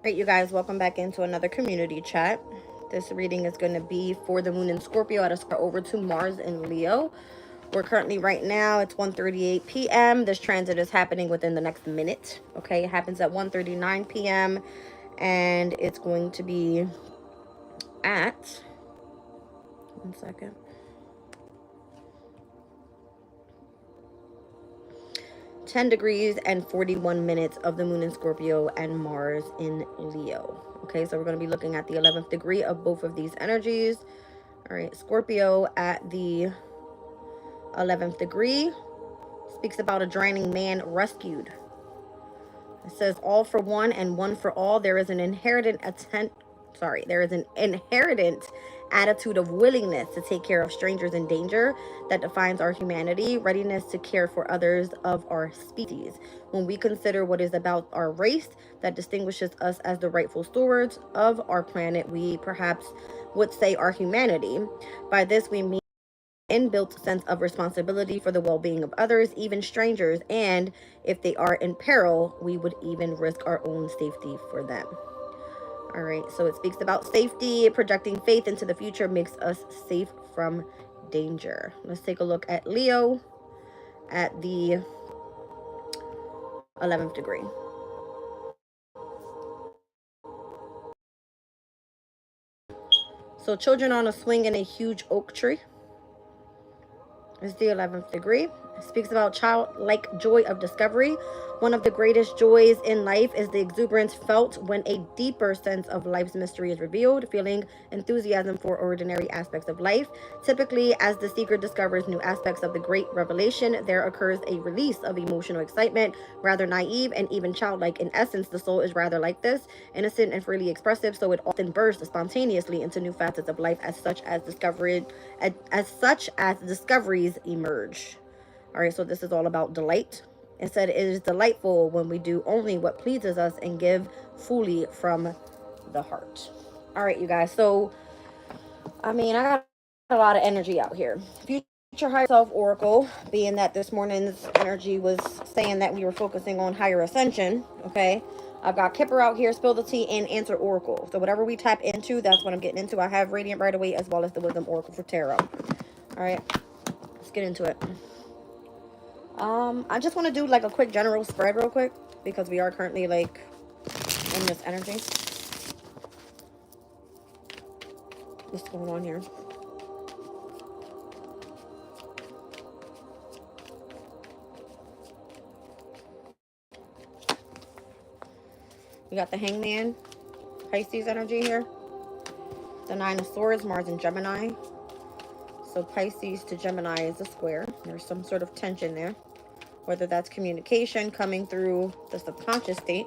Right, you guys, welcome back into another community chat. This reading is going to be for the moon in Scorpio at a square over to Mars in Leo. We're currently right now, it's 1:38 p.m. This transit is happening within the next minute. Okay, it happens at 1:39 p.m. and it's going to be at 10 degrees and 41 minutes of the moon in Scorpio and Mars in Leo. Okay, so we're going to be looking at the 11th degree of both of these energies. All right, Scorpio at the 11th degree speaks about a drowning man rescued. It says all for one and one for all. There is an inherent attitude of willingness to take care of strangers in danger that defines our humanity, readiness to care for others of our species. When we consider what is about our race that distinguishes us as the rightful stewards of our planet, we perhaps would say our humanity. By this we mean inbuilt sense of responsibility for the well-being of others, even strangers, and if they are in peril, we would even risk our own safety for them. All right, so it speaks about safety. Projecting faith into the future makes us safe from danger. Let's take a look at Leo at the 11th degree. So children on a swing in a huge oak tree is the 11th degree. It speaks about childlike joy of discovery. One of the greatest joys in life is the exuberance felt when a deeper sense of life's mystery is revealed, feeling enthusiasm for ordinary aspects of life. Typically, as the seeker discovers new aspects of the great revelation, there occurs a release of emotional excitement, rather naive and even childlike. In essence, the soul is rather like this, innocent and freely expressive, so it often bursts spontaneously into new facets of life as such as discoveries emerge. All right, so this is all about delight. It said it is delightful when we do only what pleases us and give fully from the heart. All right, you guys. So, I mean, I got a lot of energy out here. Future higher self oracle, being that this morning's energy was saying that we were focusing on higher ascension. Okay, I've got Kipper out here, spill the tea, and answer oracle. So whatever we tap into, that's what I'm getting into. I have Radiant right away as well as the Wisdom Oracle for Tarot. All right, let's get into it. I just want to do like a quick general spread real quick because we are currently like in this energy. What's going on here? We got the Hangman, Pisces energy here. The Nine of Swords, Mars and Gemini. So Pisces to Gemini is a square. There's some sort of tension there. Whether that's communication coming through the subconscious state.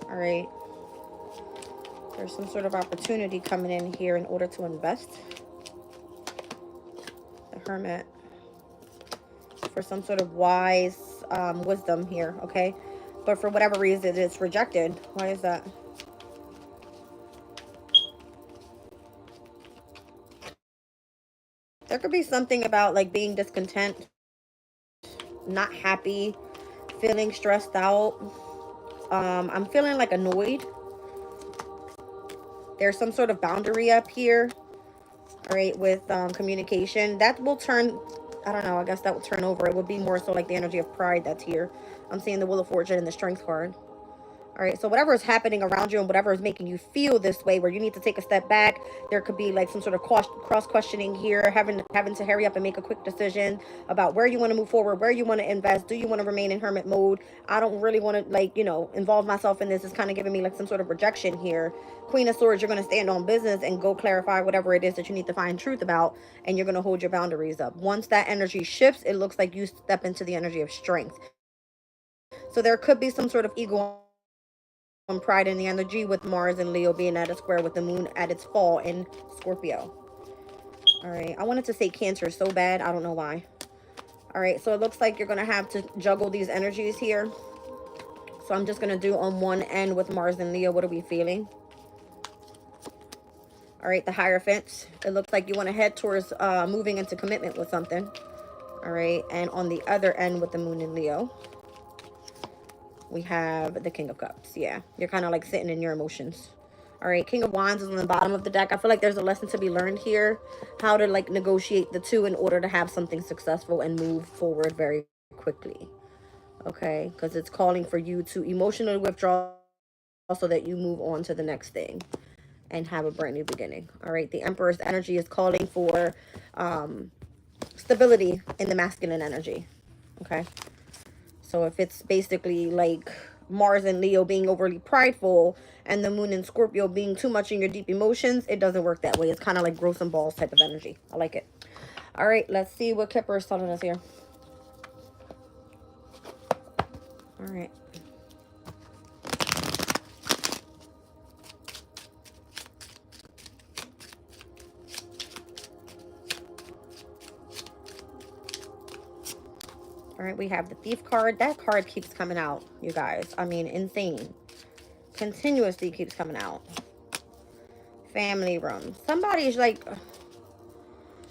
All right. There's some sort of opportunity coming in here in order to invest. The Hermit. For some sort of wise wisdom here, okay? But for whatever reason, it's rejected. Why is that? There could be something about like being discontent, not happy, feeling stressed out. I'm feeling like annoyed. There's some sort of boundary up here, all right, with communication. That will turn, I don't know, I guess that will turn over. It would be more so like the energy of pride that's here. I'm seeing the Wheel of Fortune and the Strength card. All right, so whatever is happening around you and whatever is making you feel this way, where you need to take a step back, there could be like some sort of cross-questioning here, having to hurry up and make a quick decision about where you want to move forward, where you want to invest. Do you want to remain in hermit mode? I don't really want to, like, you know, involve myself in this. It's kind of giving me like some sort of rejection here. Queen of Swords, you're going to stand on business and go clarify whatever it is that you need to find truth about, and you're going to hold your boundaries up. Once that energy shifts, it looks like you step into the energy of strength. So there could be some sort of ego and pride in the energy, with Mars and Leo being at a square with the moon at its fall in Scorpio. All right, I wanted to say Cancer so bad, I don't know why. All right, so it looks like you're gonna have to juggle these energies here. So I'm just gonna do on one end with Mars and Leo, what are we feeling? All right, the Hierophant. It looks like you want to head towards moving into commitment with something. All right, and on the other end with the moon and Leo. We have the King of Cups. Yeah, you're kind of like sitting in your emotions. All right, King of Wands is on the bottom of the deck. I feel like there's a lesson to be learned here. How to like negotiate the two in order to have something successful and move forward very quickly. Okay, because it's calling for you to emotionally withdraw so that you move on to the next thing and have a brand new beginning. All right, the Emperor's energy is calling for stability in the masculine energy. Okay, so if it's basically like Mars and Leo being overly prideful and the Moon and Scorpio being too much in your deep emotions, it doesn't work that way. It's kind of like grow some balls type of energy. I like it. All right, let's see what Kipper is telling us here. All right. All right, we have the Thief card. That card keeps coming out, you guys. I mean, insane. Continuously keeps coming out. Family room. Somebody's like...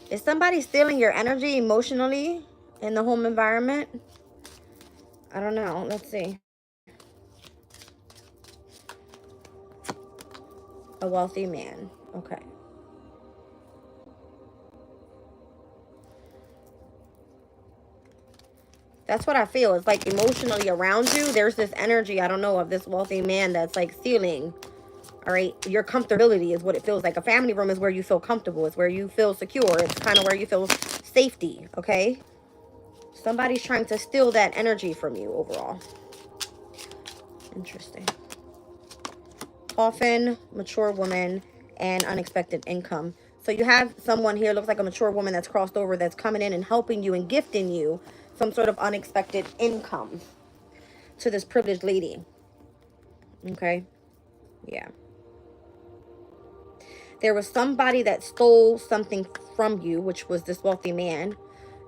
Is somebody stealing your energy emotionally in the home environment? I don't know. Let's see. A wealthy man. Okay. That's what I feel. It's like emotionally around you, there's this energy, I don't know, of this wealthy man that's like stealing. All right. Your comfortability is what it feels like. A family room is where you feel comfortable. It's where you feel secure. It's kind of where you feel safety. Okay. Somebody's trying to steal that energy from you overall. Interesting. Coffin, mature woman, and unexpected income. So you have someone here, looks like a mature woman that's crossed over, that's coming in and helping you and gifting you some sort of unexpected income to this privileged lady. Okay. Yeah. There was somebody that stole something from you, which was this wealthy man,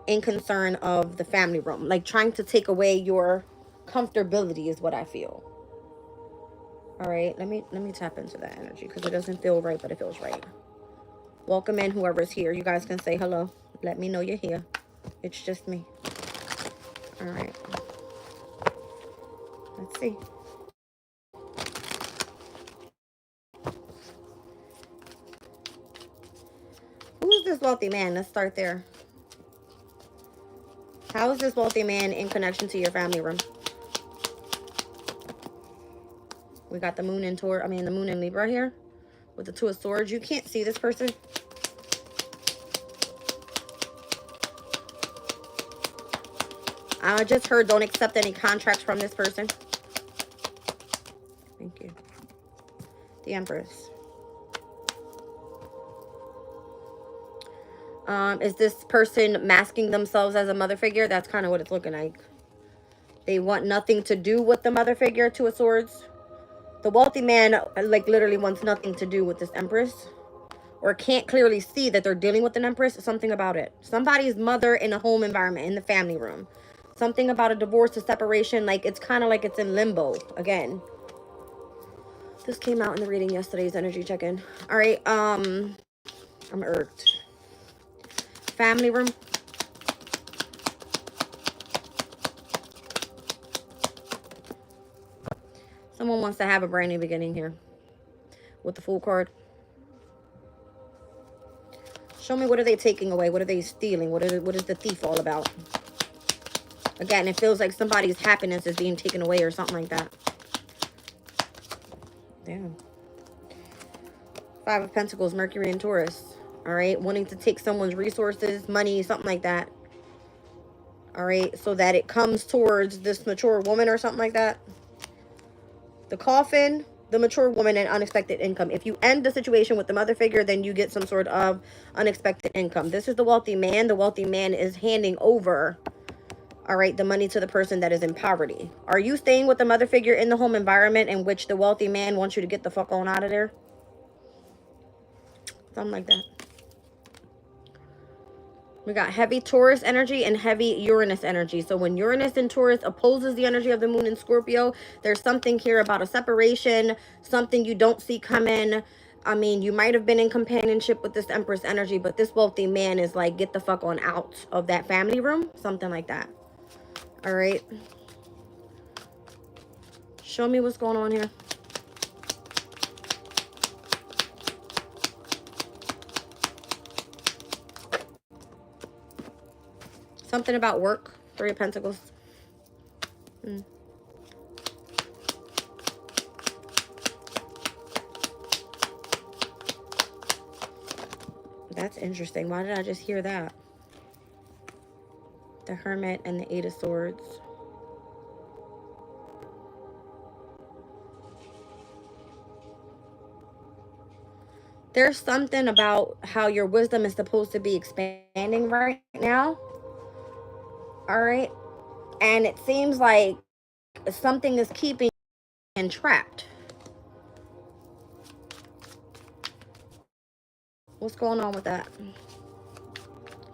in concern of the family room, like trying to take away your comfortability is what I feel. All right, let me tap into that energy because it doesn't feel right, but it feels right. Welcome in, whoever's here. You guys can say hello. Let me know you're here. It's just me. All right. Let's see. Who's this wealthy man? Let's start there. How is this wealthy man in connection to your family room? We got the moon in Taurus. I mean, the moon in Libra here with the Two of Swords. You can't see this person. I just heard don't accept any contracts from this person. Thank you. The Empress. Is this person masking themselves as a mother figure? That's kind of what it's looking like. They want nothing to do with the mother figure, Two of Swords. The wealthy man, like, literally wants nothing to do with this Empress. Or can't clearly see that they're dealing with an Empress. Something about it. Somebody's mother in a home environment, in the family room. Something about a divorce, a separation. Like, it's kind of like it's in limbo again. This came out in the reading yesterday's energy check-in. All right. I'm irked. Family room. Someone wants to have a brand new beginning here with the Fool card. Show me, what are they taking away? What are they stealing? What is the thief all about? Again, it feels like somebody's happiness is being taken away or something like that. Damn. Five of Pentacles, Mercury and Taurus. All right. Wanting to take someone's resources, money, something like that. All right. So that it comes towards this mature woman or something like that. The Coffin, the mature woman, and unexpected income. If you end the situation with the mother figure, then you get some sort of unexpected income. This is the wealthy man. The wealthy man is handing over, all right, the money to the person that is in poverty. Are you staying with the mother figure in the home environment in which the wealthy man wants you to get the fuck on out of there? Something like that. We got heavy Taurus energy and heavy Uranus energy. So when Uranus in Taurus opposes the energy of the moon in Scorpio, there's something here about a separation, something you don't see coming. I mean, you might have been in companionship with this Empress energy, but this wealthy man is like, get the fuck on out of that family room. Something like that. All right. Show me what's going on here. Something about work. Three of Pentacles. That's interesting. Why did I just hear that? The Hermit and the Eight of Swords. There's something about how your wisdom is supposed to be expanding right now. All right. And it seems like something is keeping you entrapped. What's going on with that?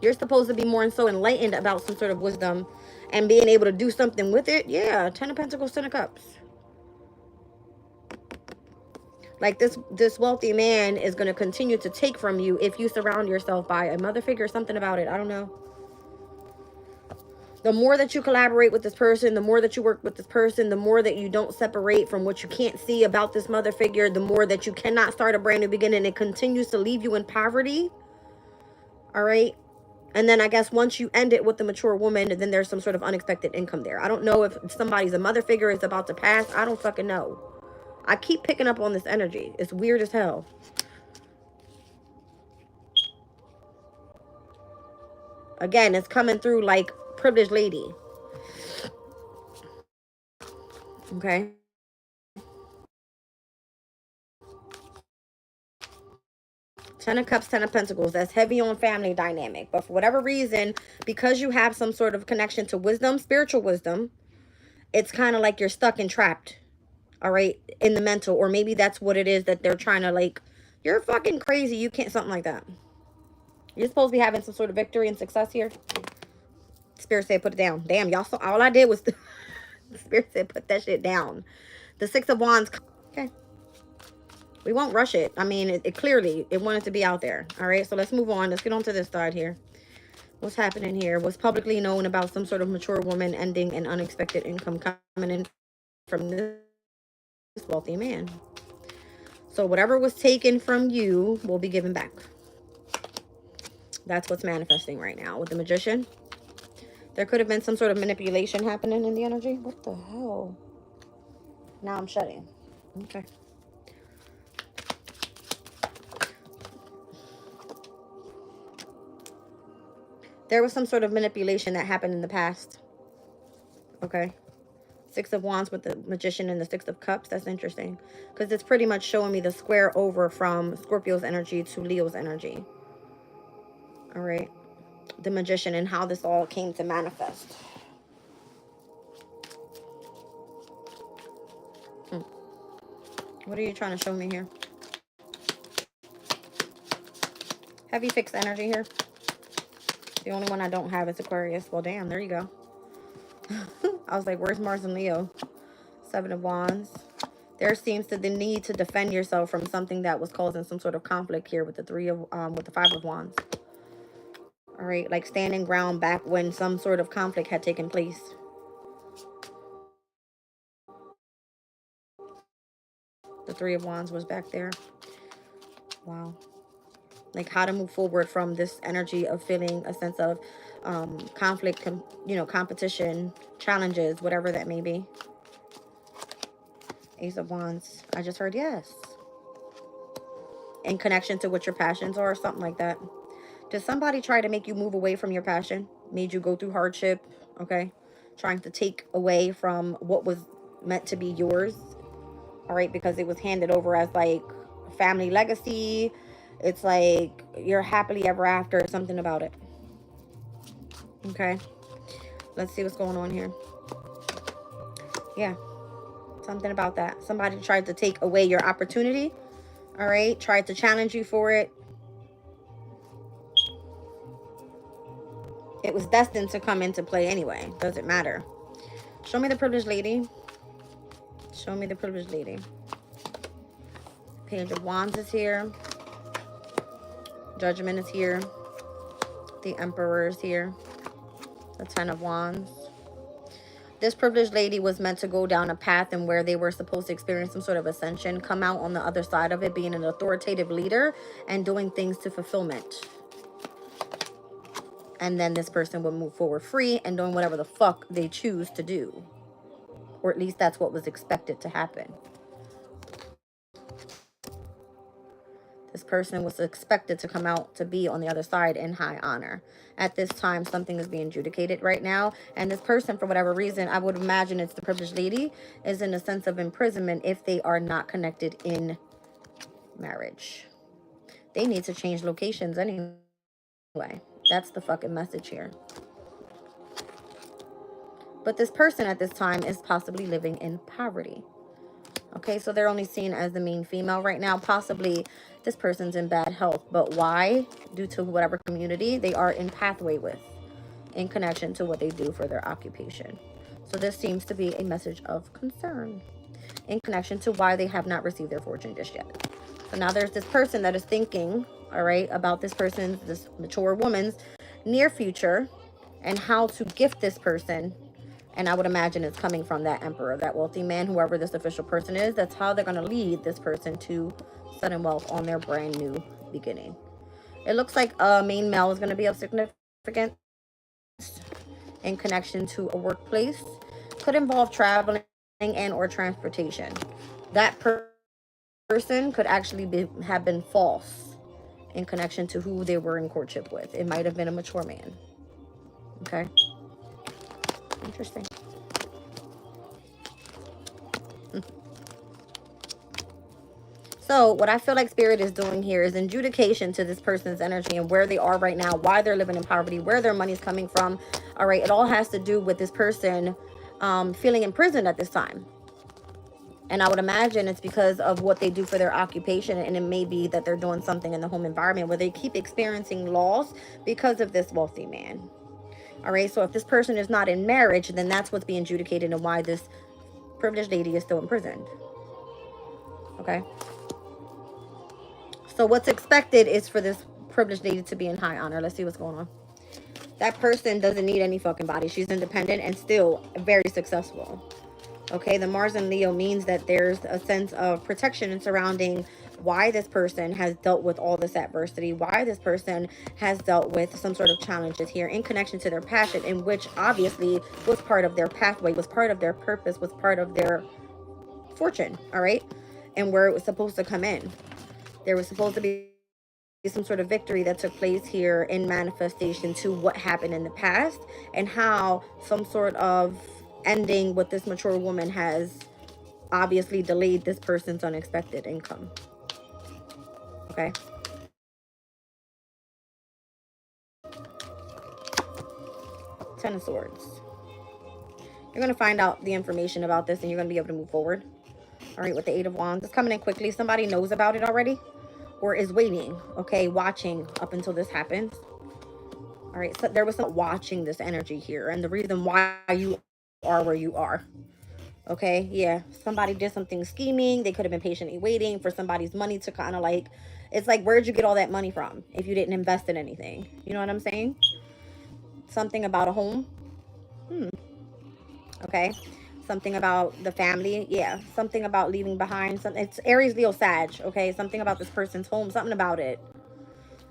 You're supposed to be more and so enlightened about some sort of wisdom and being able to do something with it. Yeah, Ten of Pentacles, Ten of Cups. Like this wealthy man is going to continue to take from you if you surround yourself by a mother figure, something about it. I don't know. The more that you collaborate with this person, the more that you work with this person, the more that you don't separate from what you can't see about this mother figure, the more that you cannot start a brand new beginning. It continues to leave you in poverty. All right. And then I guess once you end it with the mature woman, then there's some sort of unexpected income there. I don't know if somebody's a mother figure is about to pass. I don't fucking know. I keep picking up on this energy. It's weird as hell. Again, it's coming through like privileged lady. Okay. Ten of Cups, Ten of Pentacles. That's heavy on family dynamic. But for whatever reason, because you have some sort of connection to wisdom, spiritual wisdom, it's kind of like you're stuck and trapped. All right. In the mental. Or maybe that's what it is that they're trying to like, you're fucking crazy. You can't, something like that. You're supposed to be having some sort of victory and success here. Spirit said put it down. Damn, y'all saw, all I did was, the Spirit said put that shit down. The Six of Wands. Okay. We won't rush it. I mean, it clearly, it wanted to be out there. All right, so let's move on. Let's get on to this side here. What's happening here? What's publicly known about some sort of mature woman ending an unexpected income coming in from this wealthy man. So whatever was taken from you will be given back. That's what's manifesting right now with the Magician. There could have been some sort of manipulation happening in the energy. What the hell? Now I'm shutting. Okay. There was some sort of manipulation that happened in the past. Okay. Six of Wands with the Magician and the Six of Cups. That's interesting. Because it's pretty much showing me the square over from Scorpio's energy to Leo's energy. All right. The Magician and how this all came to manifest. What are you trying to show me here? Heavy fixed energy here. The only one I don't have is Aquarius. Well, damn, there you go. I was like, where's Mars and Leo? Seven of Wands. There seems to the need to defend yourself from something that was causing some sort of conflict here with the with the Five of Wands. All right, like standing ground back when some sort of conflict had taken place. The Three of Wands was back there. Wow. Like how to move forward from this energy of feeling a sense of conflict, competition, challenges, whatever that may be. Ace of Wands. I just heard yes. In connection to what your passions are or something like that. Did somebody try to make you move away from your passion? Made you go through hardship? Okay. Trying to take away from what was meant to be yours. All right. Because it was handed over as like family legacy. It's like you're happily ever after, something about it. Okay. Let's see what's going on here. Yeah. Something about that. Somebody tried to take away your opportunity. All right. Tried to challenge you for it. It was destined to come into play anyway. Doesn't matter. Show me the privileged lady. Show me the privileged lady. Page of Wands is here. Judgment is here. The Emperor is here. The Ten of Wands. This privileged lady was meant to go down a path and where they were supposed to experience some sort of ascension, come out on the other side of it, being an authoritative leader and doing things to fulfillment. And then this person would move forward free and doing whatever the fuck they choose to do. Or at least that's what was expected to happen. This person was expected to come out to be on the other side in high honor. At this time, something is being adjudicated right now. And this person, for whatever reason, I would imagine it's the privileged lady, is in a sense of imprisonment if they are not connected in marriage. They need to change locations anyway. That's the fucking message here. But this person at this time is possibly living in poverty. Okay, so they're only seen as the main female right now. Possibly this person's in bad health. But why? Due to whatever community they are in pathway with, in connection to what they do for their occupation. So this seems to be a message of concern in connection to why they have not received their fortune just yet. So now there's this person that is thinking, all right, about this person's, this mature woman's near future and how to gift this person. And I would imagine it's coming from that emperor, that wealthy man, whoever this official person is. That's how they're going to lead this person to sudden wealth on their brand new beginning. It looks like a main male is going to be of significance in connection to a workplace. Could involve traveling and or transportation. That person could actually have been false in connection to who they were in courtship with. It might have been a mature man. Okay. Interesting. So what I feel like Spirit is doing here is adjudication to this person's energy and where they are right now, why they're living in poverty, where their money's coming from. All right. It all has to do with this person feeling imprisoned at this time. And I would imagine it's because of what they do for their occupation. And it may be that they're doing something in the home environment where they keep experiencing loss because of this wealthy man. All right. So if this person is not in marriage, then that's what's being adjudicated and why this privileged lady is still imprisoned. Okay. So what's expected is for this privileged lady to be in high honor. Let's see what's going on. That person doesn't need any fucking body. She's independent and still very successful. Okay, the Mars and Leo means that there's a sense of protection surrounding why this person has dealt with all this adversity, why this person has dealt with some sort of challenges here in connection to their passion, in which obviously was part of their pathway, was part of their purpose, was part of their fortune, all right? And where it was supposed to come in. There was supposed to be some sort of victory that took place here in manifestation to what happened in the past and how some sort of ending with this mature woman has obviously delayed this person's unexpected income. Okay. Ten of Swords. You're going to find out the information about this and you're going to be able to move forward. All right, with the Eight of Wands. It's coming in quickly. Somebody knows about it already or is waiting, okay, watching up until this happens. All right, so there was some watching this energy here and the reason why you are where you are. Okay, yeah, somebody did something scheming. They could have been patiently waiting for somebody's money to kind of like, it's like, where'd you get all that money from if you didn't invest in anything? You know what I'm saying? Something about a home. Okay, something about the family. Yeah, something about leaving behind. It's Aries, Leo, Sag. Okay, something about this person's home. Something about it.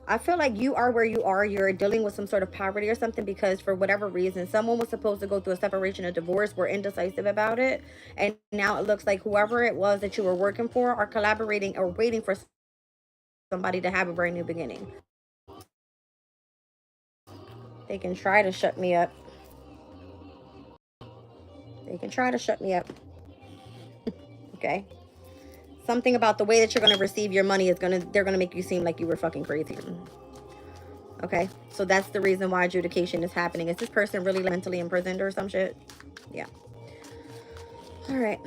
I feel like you are where you are. You're dealing with some sort of poverty or something because for whatever reason, someone was supposed to go through a separation, a divorce. We're indecisive about it. And now it looks like whoever it was that you were working for are collaborating or waiting for somebody to have a brand new beginning. They can try to shut me up. They can try to shut me up. Okay. Something about the way that you're going to receive your money is they're going to make you seem like you were fucking crazy. Okay, so that's the reason why adjudication is happening. Is this person really mentally imprisoned or some shit? Yeah. All right.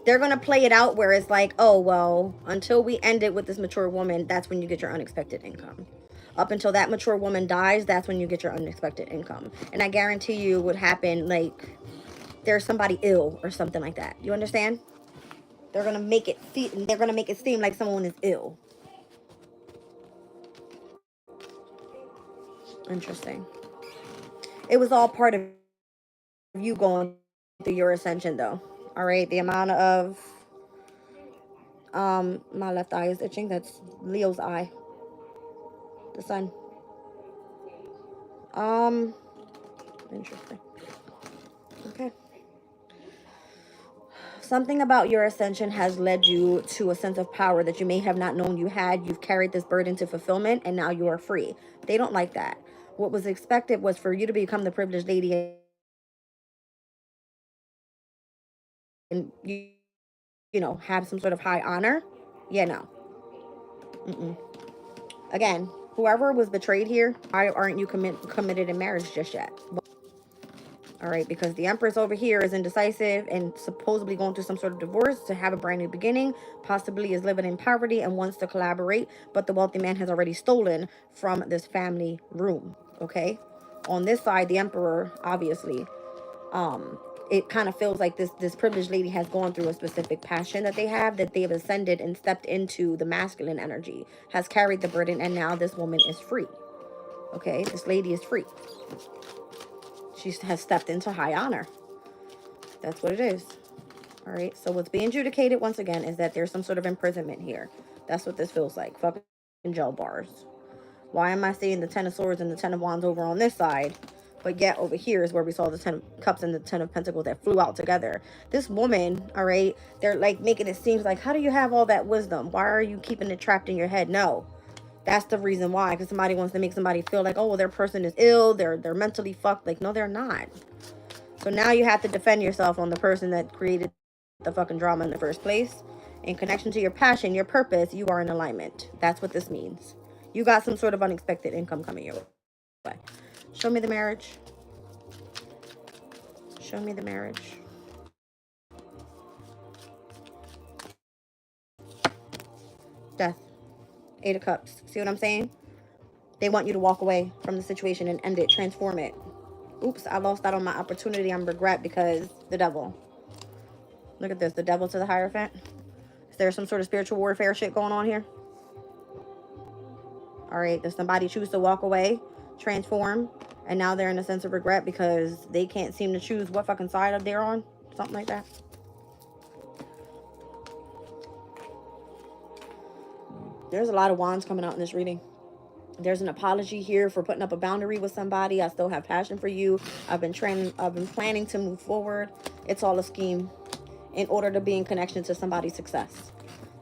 They're going to play it out where it's like, oh, well, until we end it with this mature woman, that's when you get your unexpected income. Up until that mature woman dies, that's when you get your unexpected income. And I guarantee you would happen like there's somebody ill or something like that. You understand? They're going to make it seem like someone is ill. Interesting. It was all part of you going through your ascension though. All right, the amount of my left eye is itching. That's Leo's eye. The sun. Interesting. Okay. Something about your ascension has led you to a sense of power that you may have not known you had. You've carried this burden to fulfillment and now you are free. They don't like that. What was expected was for you to become the privileged lady and you know, have some sort of high honor. Yeah, no. Mm-mm. Again, whoever was betrayed here, why aren't you committed in marriage just yet? All right, because the Empress over here is indecisive and supposedly going through some sort of divorce to have a brand new beginning, possibly is living in poverty and wants to collaborate, but the wealthy man has already stolen from this family room, okay? On this side, the Emperor, obviously, it kind of feels like this privileged lady has gone through a specific passion that they have, that they have ascended and stepped into the masculine energy, has carried the burden, and now this woman is free, okay? This lady is free. She has stepped into high honor. That's what it is. All right. So what's being adjudicated once again is that there's some sort of imprisonment here. That's what this feels like. Fucking jail bars. Why am I seeing the Ten of Swords and the Ten of Wands over on this side? But yet over here is where we saw the Ten of Cups and the Ten of Pentacles that flew out together. This woman, all right, they're like making it seem like, how do you have all that wisdom? Why are you keeping it trapped in your head? No. That's the reason why. Because somebody wants to make somebody feel like, oh, well, their person is ill. They're mentally fucked. Like, no, they're not. So now you have to defend yourself on the person that created the fucking drama in the first place. In connection to your passion, your purpose, you are in alignment. That's what this means. You got some sort of unexpected income coming your way. Show me the marriage. Show me the marriage. Death. Eight of Cups. See what I'm saying? They want you to walk away from the situation and end it, transform it. Oops, I lost out on my opportunity. I'm regret because the devil. Look at this, the devil to the Hierophant. Is there some sort of spiritual warfare shit going on here? All right, does somebody choose to walk away, transform, and now they're in a sense of regret because they can't seem to choose what fucking side they're on? Something like that. There's a lot of wands coming out in this reading. There's an apology here for putting up a boundary with somebody. I still have passion for you. I've been planning to move forward. It's all a scheme in order to be in connection to somebody's success.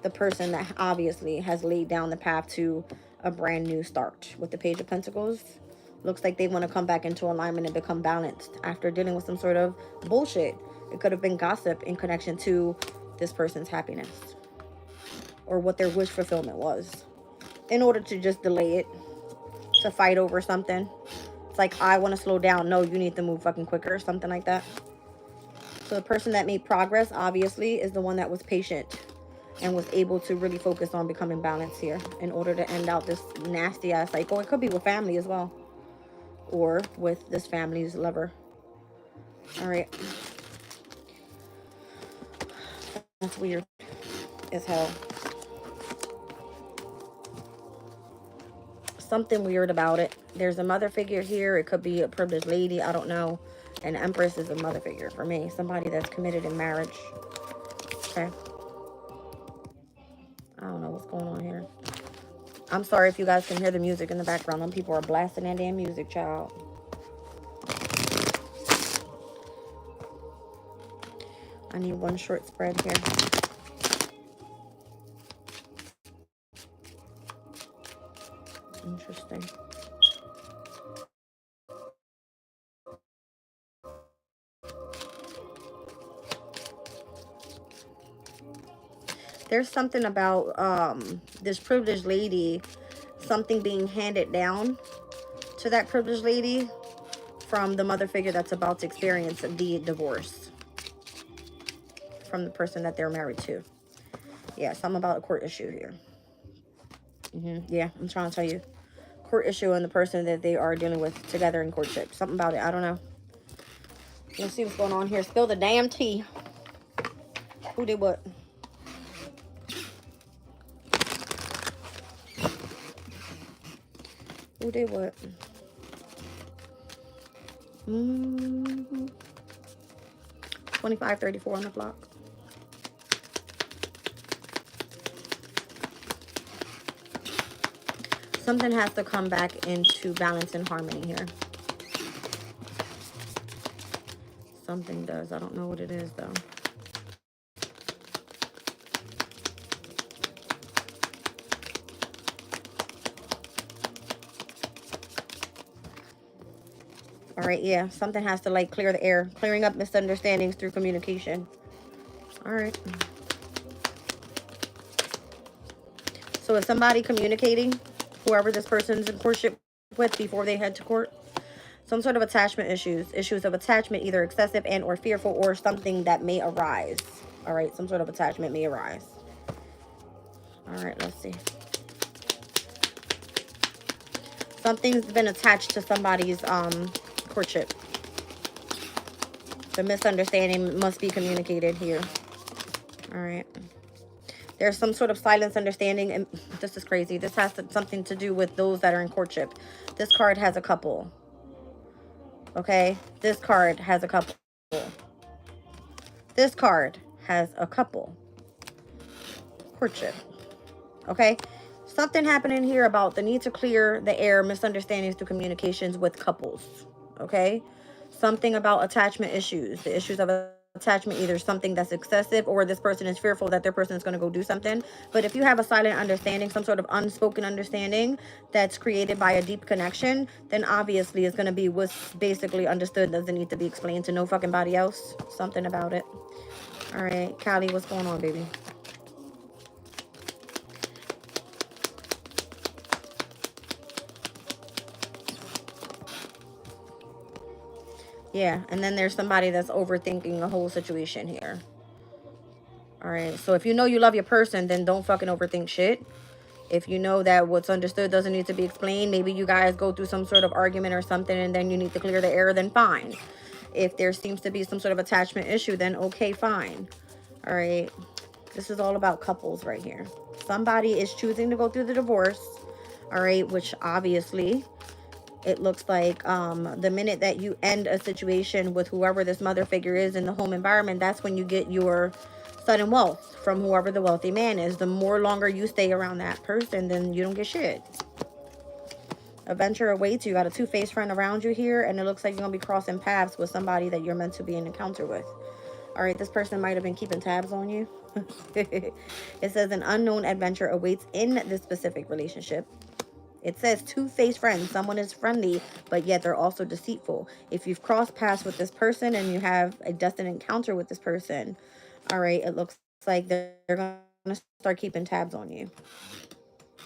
The person that obviously has laid down the path to a brand new start. With the Page of Pentacles, looks like they want to come back into alignment and become balanced after dealing with some sort of bullshit. It could have been gossip in connection to this person's happiness or what their wish fulfillment was, in order to just delay it, to fight over something. It's like, I want to slow down. No, you need to move fucking quicker, something like that. So the person that made progress, obviously, is the one that was patient and was able to really focus on becoming balanced here in order to end out this nasty ass cycle. It could be with family as well, or with this family's lover. All right. That's weird as hell. Something weird about it. There's a mother figure here. It could be a privileged lady. I don't know. An Empress is a mother figure for me. Somebody that's committed in marriage. Okay. I don't know what's going on here. I'm sorry if you guys can hear the music in the background. Them people are blasting that damn music, child. I need one short spread here. Interesting. There's something about this privileged lady, something being handed down to that privileged lady from the mother figure that's about to experience the divorce from the person that they're married to. Yeah, something about a court issue here. Yeah, I'm trying to tell you. Court issue and the person that they are dealing with together in courtship. Something about it. I don't know. Let's see what's going on here. Spill the damn tea. Who did what? Who did what? 2534 on the block. Something has to come back into balance and harmony here. Something does. I don't know what it is, though. All right, yeah. Something has to, like, clear the air. Clearing up misunderstandings through communication. All right. So is somebody communicating, whoever this person's in courtship with, before they head to court? Some sort of attachment issues of attachment, either excessive and or fearful, or something that may arise. All right, some sort of attachment may arise. All right, let's see. Something's been attached to somebody's courtship. The misunderstanding must be communicated here. All right. There's some sort of silence understanding, and this is crazy. This has something to do with those that are in courtship. This card has a couple. Okay? This card has a couple. This card has a couple. Courtship. Okay? Something happening here about the need to clear the air, misunderstandings through communications with couples. Okay? Something about attachment issues. The issues of attachment, either something that's excessive or this person is fearful that their person is going to go do something. But if you have a silent understanding, some sort of unspoken understanding that's created by a deep connection, then obviously it's going to be what's basically understood, doesn't need to be explained to no fucking body else. Something about it. All right, Callie, what's going on, baby? Yeah, and then there's somebody that's overthinking the whole situation here. All right, so if you know you love your person, then don't fucking overthink shit. If you know that what's understood doesn't need to be explained, maybe you guys go through some sort of argument or something and then you need to clear the air, then fine. If there seems to be some sort of attachment issue, then okay, fine. All right, this is all about couples right here. Somebody is choosing to go through the divorce, all right, which obviously it looks like the minute that you end a situation with whoever this mother figure is in the home environment, that's when you get your sudden wealth from whoever the wealthy man is. The more longer you stay around that person, then you don't get shit. Adventure awaits. You got a two-faced friend around you here, and it looks like you're going to be crossing paths with somebody that you're meant to be in encounter with. All right, this person might have been keeping tabs on you. It says an unknown adventure awaits in this specific relationship. It says two-faced friends. Someone is friendly, but yet they're also deceitful. If you've crossed paths with this person and you have a destined encounter with this person, all right, it looks like they're going to start keeping tabs on you.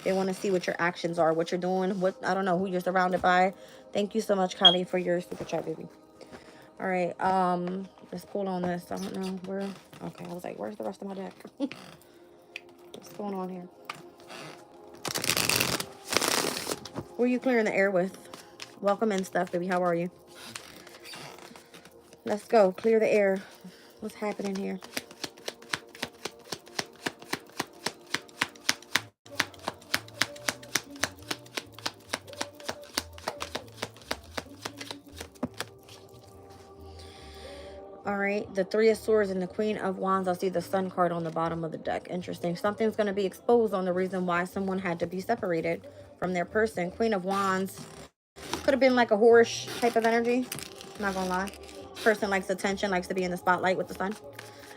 They want to see what your actions are, what you're doing, what, I don't know, who you're surrounded by. Thank you so much, Kylie, for your super chat, baby. All right, let's pull on this. I don't know where. Okay, I was like, where's the rest of my deck? What's going on here? Who are you clearing the air with? Welcome in, stuff, baby. How are you? Let's go. Clear the air. What's happening here? All right, the Three of Swords and the Queen of Wands. I see the Sun card on the bottom of the deck. Interesting. Something's going to be exposed on the reason why someone had to be separated from their person. Queen of Wands could have been like a whorish type of energy. Not going to lie. Person likes attention, likes to be in the spotlight with the sun.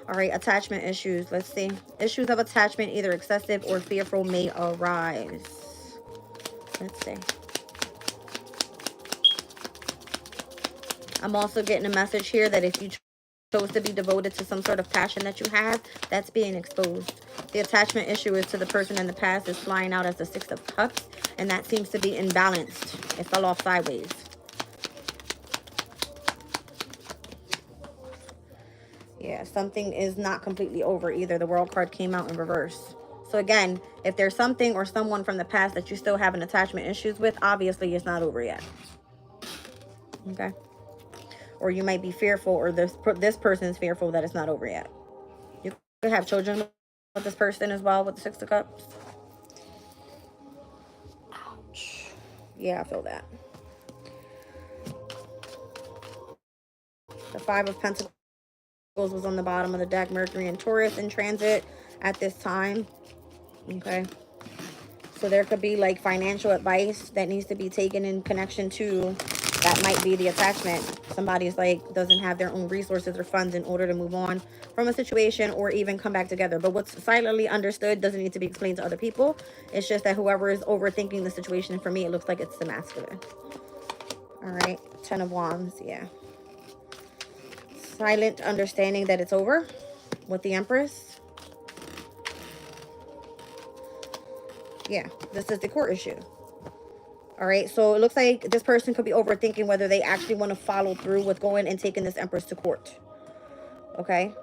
All right, attachment issues. Let's see. Issues of attachment, either excessive or fearful, may arise. Let's see. I'm also getting a message here that if you chose to be devoted to some sort of passion that you have, that's being exposed. The attachment issue is to the person in the past is flying out as the Six of Cups, and that seems to be imbalanced. It fell off sideways. Yeah, something is not completely over either. The World card came out in reverse. So again, if there's something or someone from the past that you still have an attachment issues with, obviously it's not over yet. Okay? Or you might be fearful, or this person is fearful that it's not over yet. You could have children with this person as well, with the Six of Cups. Ouch. Yeah, I feel that. The Five of Pentacles was on the bottom of the deck. Mercury and Taurus in transit at this time. Okay. So there could be like financial advice that needs to be taken in connection to that might be the attachment. Somebody's like doesn't have their own resources or funds in order to move on from a situation or even come back together. But what's silently understood doesn't need to be explained to other people. It's just that whoever is overthinking the situation, for me, it looks like it's the masculine. All right. 10 of Wands. Yeah. Silent understanding that it's over with the Empress. Yeah. This is the court issue. All right, so it looks like this person could be overthinking whether they actually want to follow through with going and taking this Empress to court. Okay.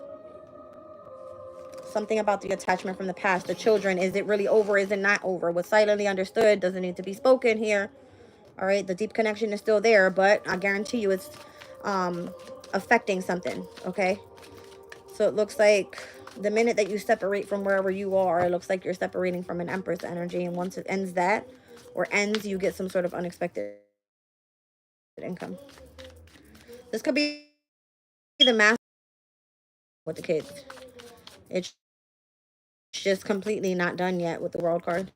Something about the attachment from the past. The children. Is it really over? Is it not over? What's silently understood doesn't need to be spoken here. All right. The deep connection is still there, but I guarantee you it's affecting something. Okay. So it looks like the minute that you separate from wherever you are, it looks like you're separating from an Empress energy. And once it ends that, or ends, you get some sort of unexpected income. This could be the master with the kids. It's just completely not done yet with the World card.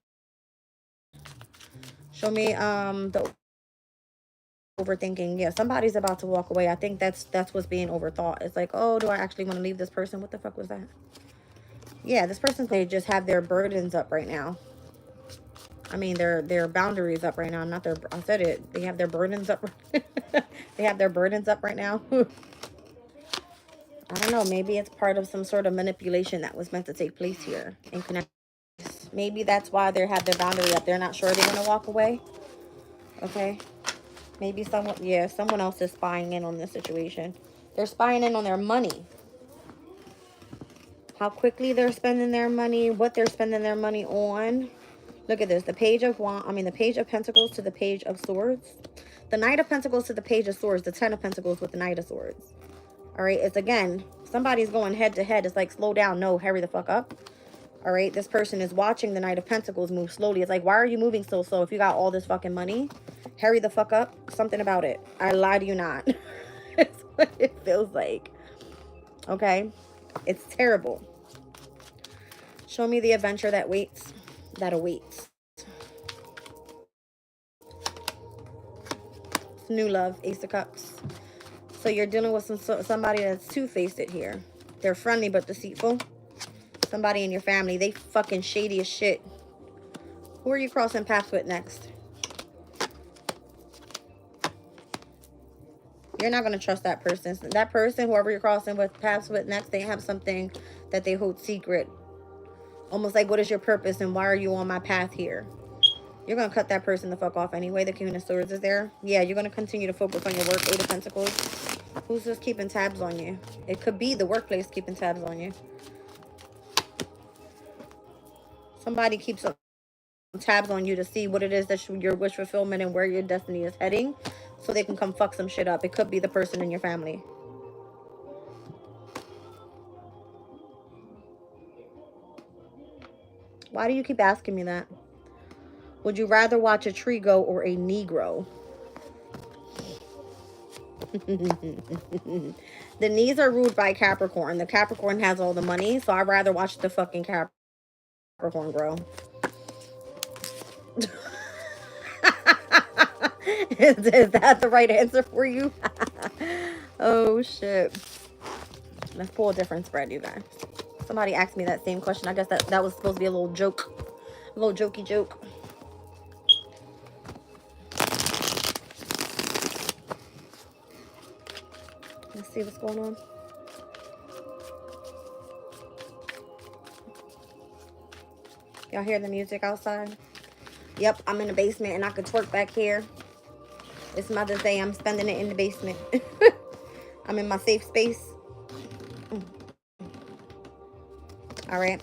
Show me the overthinking. Yeah, somebody's about to walk away. I think that's what's being overthought. It's like, oh, do I actually want to leave this person? What the fuck was that? Yeah, this person, they just have their burdens up right now. I mean, their boundaries up right now. Not their, I said it. They have their burdens up. They have their burdens up right now. I don't know. Maybe it's part of some sort of manipulation that was meant to take place here in connection. Maybe that's why they have their boundary up. They're not sure they're going to walk away. Okay. Maybe someone, yeah, someone else is spying in on this situation. They're spying in on their money. How quickly they're spending their money, what they're spending their money on. Look at this. The Page of the Page of Pentacles to the Page of Swords. The Knight of Pentacles to the Page of Swords. The Ten of Pentacles with the Knight of Swords. All right. It's again, somebody's going head to head. It's like, slow down. No, hurry the fuck up. All right. This person is watching the Knight of Pentacles move slowly. It's like, why are you moving so slow? If you got all this fucking money, hurry the fuck up. Something about it. I lie to you not. It's what it feels like. Okay. It's terrible. Show me the adventure that waits. That awaits. New love. Ace of Cups. So you're dealing with somebody that's two-faced here. They're friendly but deceitful. Somebody in your family. They fucking shady as shit. Who are you crossing paths with next? You're not going to trust that person. That person, whoever you're crossing with paths with next, they have something that they hold secret. Almost like, what is your purpose and why are you on my path here? You're going to cut that person the fuck off anyway. The King of Swords is there. Yeah, you're going to continue to focus on your work. Eight of Pentacles. Who's just keeping tabs on you? It could be the workplace keeping tabs on you. Somebody keeps tabs on you to see what it is that your wish fulfillment and where your destiny is heading, so they can come fuck some shit up. It could be the person in your family. Why do you keep asking me that? Would you rather watch a tree grow or a Negro? The knees are ruled by Capricorn. The Capricorn has all the money, so I'd rather watch the fucking Capricorn grow. Is that the right answer for you? Oh shit. Let's pull a different spread, you guys. Somebody asked me that same question. I guess that was supposed to be a little joke. A little jokey joke. Let's see what's going on. Y'all hear the music outside? Yep, I'm in the basement and I could twerk back here. It's Mother's Day. I'm spending it in the basement. I'm in my safe space. All right.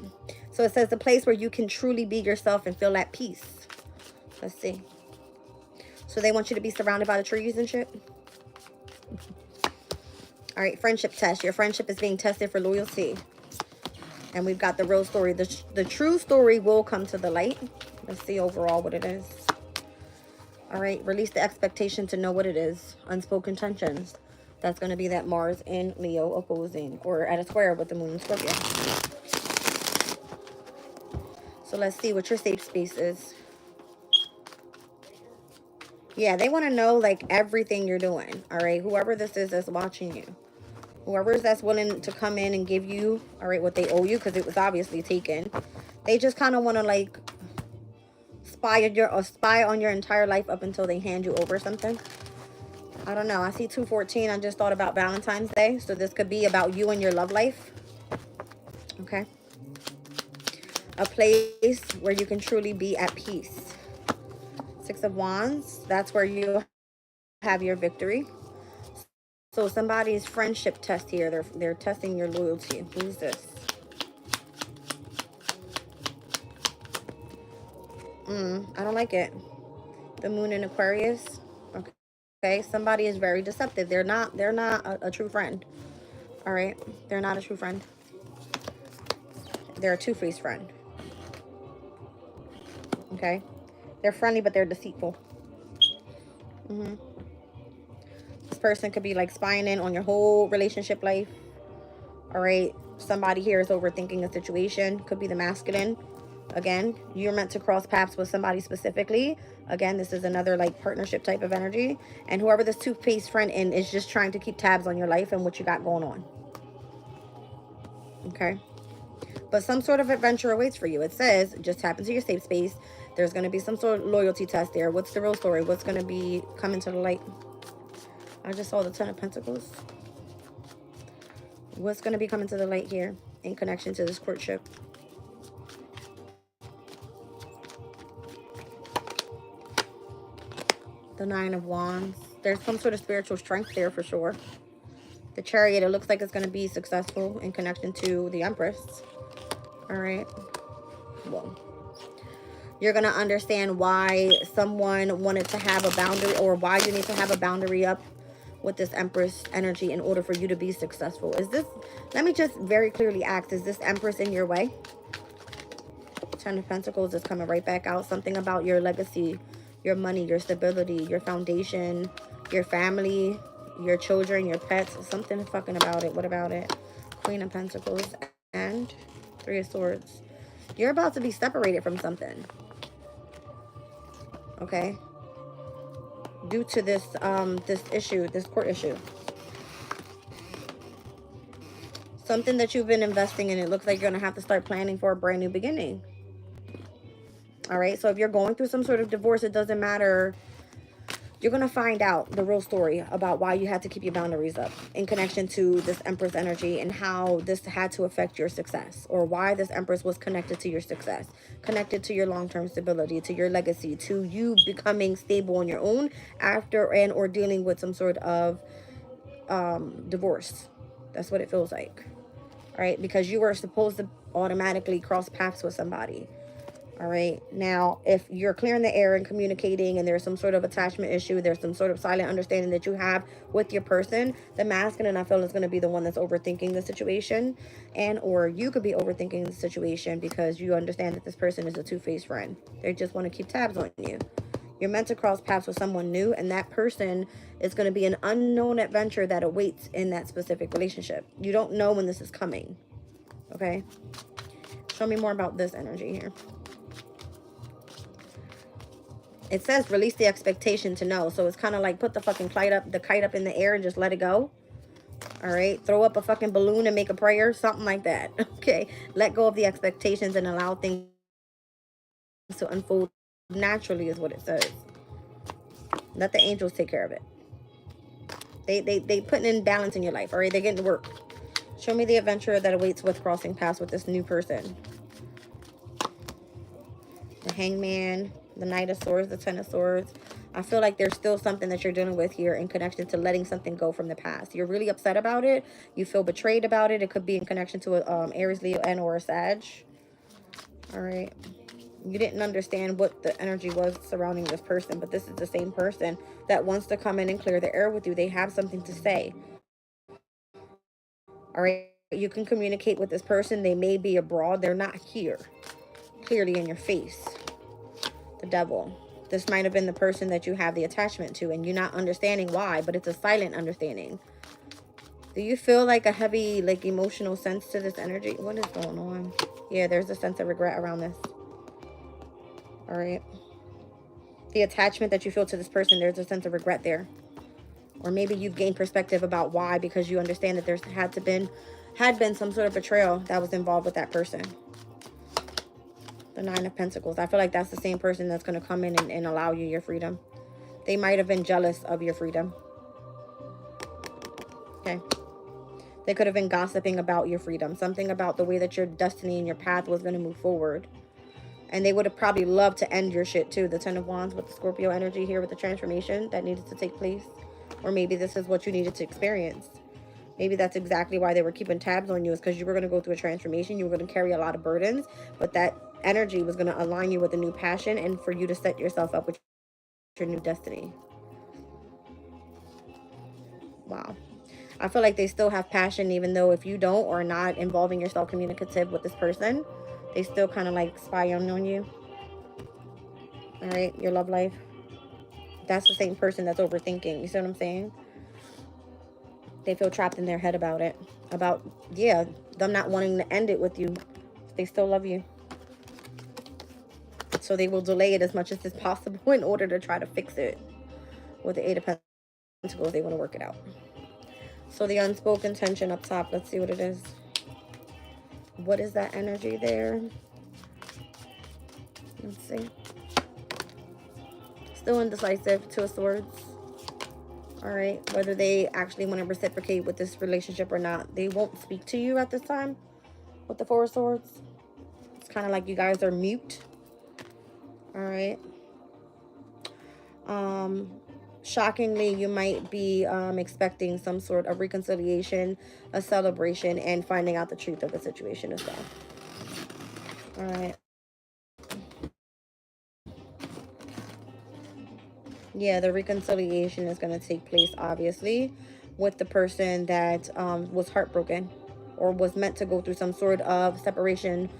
So it says the place where you can truly be yourself and feel at peace. Let's see. So they want you to be surrounded by the trees and shit. All right. Friendship test. Your friendship is being tested for loyalty. And we've got the real story. The true story will come to the light. Let's see overall what it is. All right. Release the expectation to know what it is. Unspoken tensions. That's going to be that Mars in Leo opposing or at a square with the moon in Scorpio. So let's see what your safe space is. Yeah, they want to know like everything you're doing. All right. Whoever this is that's watching you. Whoever is that's willing to come in and give you, all right, what they owe you, because it was obviously taken. They just kind of want to like spy on your entire life up until they hand you over something. I don't know. I see 214. I just thought about Valentine's Day. So this could be about you and your love life. Okay. A place where you can truly be at peace. Six of Wands. That's where you have your victory. So somebody's friendship test here. They're testing your loyalty. Who's this? I don't like it. The moon in Aquarius. Okay. Somebody is very deceptive. They're not a true friend. All right. They're not a true friend. They're a two-faced friend. Okay. They're friendly, but they're deceitful. This person could be like spying in on your whole relationship life. All right. Somebody here is overthinking a situation. Could be the masculine. Again, you're meant to cross paths with somebody specifically. Again, this is another like partnership type of energy. And whoever this two-faced friend in is just trying to keep tabs on your life and what you got going on. Okay. But some sort of adventure awaits for you. It says, just tap into your safe space. There's going to be some sort of loyalty test there. What's the real story? What's going to be coming to the light? I just saw the Ten of Pentacles. What's going to be coming to the light here in connection to this courtship? The Nine of Wands. There's some sort of spiritual strength there for sure. The Chariot, it looks like it's going to be successful in connection to the Empress. All right. Well, you're going to understand why someone wanted to have a boundary, or why you need to have a boundary up with this Empress energy in order for you to be successful. Is this, let me just very clearly ask, is this Empress in your way? Ten of Pentacles is coming right back out. Something about your legacy, your money, your stability, your foundation, your family, your children, your pets. Something fucking about it. What about it? Queen of Pentacles and Three of Swords. You're about to be separated from something. Okay? Due to this this issue, this court issue. Something that you've been investing in. It looks like you're going to have to start planning for a brand new beginning. All right? So if you're going through some sort of divorce, it doesn't matter. You're going to find out the real story about why you had to keep your boundaries up in connection to this Empress energy and how this had to affect your success, or why this Empress was connected to your success, connected to your long-term stability, to your legacy, to you becoming stable on your own after and or dealing with some sort of divorce. That's what it feels like. All right, because you were supposed to automatically cross paths with somebody. All right. Now, if you're clearing the air and communicating and there's some sort of attachment issue, there's some sort of silent understanding that you have with your person, the masculine, I feel, is going to be the one that's overthinking the situation. And or you could be overthinking the situation because you understand that this person is a two-faced friend. They just want to keep tabs on you. You're meant to cross paths with someone new, and that person is going to be an unknown adventure that awaits in that specific relationship. You don't know when this is coming. Okay? Show me more about this energy here. It says release the expectation to know. So it's kind of like put the fucking kite up in the air and just let it go. All right. Throw up a fucking balloon and make a prayer. Something like that. Okay. Let go of the expectations and allow things to unfold naturally is what it says. Let the angels take care of it. They putting in balance in your life. All right. They're getting to work. Show me the adventure that awaits with crossing paths with this new person. The Hangman, the Knight of Swords, the Ten of Swords. I feel like there's still something that you're dealing with here in connection to letting something go from the past. You're really upset about it. You feel betrayed about it. It could be in connection to a Aries, Leo, and or a Sag. All right. You didn't understand what the energy was surrounding this person, but this is the same person that wants to come in and clear the air with you. They have something to say. All right. You can communicate with this person. They may be abroad. They're not here. Clearly in your face. The Devil. This might have been the person that you have the attachment to and you're not understanding why, but it's a silent understanding. Do you feel like a heavy, like, emotional sense to this energy? What is going on? Yeah, there's a sense of regret around this. All right. The attachment that you feel to this person, there's a sense of regret there. Or maybe you've gained perspective about why, because you understand that there's had been some sort of betrayal that was involved with that person. The Nine of Pentacles. I feel like that's the same person that's going to come in and allow you your freedom. They might have been jealous of your freedom. Okay. They could have been gossiping about your freedom. Something about the way that your destiny and your path was going to move forward. And they would have probably loved to end your shit too. The Ten of Wands with the Scorpio energy here with the transformation that needed to take place. Or maybe this is what you needed to experience. Maybe that's exactly why they were keeping tabs on you, is because you were going to go through a transformation. You were going to carry a lot of burdens. But that energy was going to align you with a new passion and for you to set yourself up with your new destiny. Wow. I feel like they still have passion, even though if you don't or not involving yourself communicative with this person, they still kind of like spy on you. All right, your love life. That's the same person that's overthinking. You see what I'm saying? They feel trapped in their head about it. About, yeah, them not wanting to end it with you. They still love you. So they will delay it as much as is possible in order to try to fix it. With the Eight of Pentacles, they want to work it out. So the unspoken tension up top, let's see what it is. What is that energy there? Let's see. Still indecisive, Two of Swords. All right, whether they actually want to reciprocate with this relationship or not. They won't speak to you at this time with the Four of Swords. It's kind of like you guys are mute. All right. Shockingly, you might be expecting some sort of reconciliation, a celebration, and finding out the truth of the situation as well. All right. Yeah, the reconciliation is going to take place, obviously, with the person that was heartbroken or was meant to go through some sort of separation,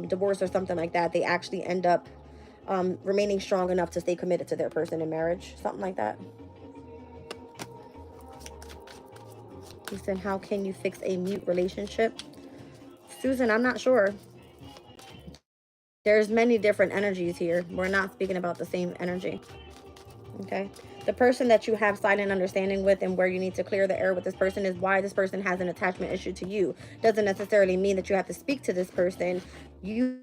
divorce or something like that. They actually end up remaining strong enough to stay committed to their person in marriage, something like that. He said, how can you fix a mute relationship? Susan, I'm not sure. There's many different energies here. We're not speaking about the same energy. Okay. The person that you have silent understanding with and where you need to clear the air with this person is why this person has an attachment issue to you. Doesn't necessarily mean that you have to speak to this person. You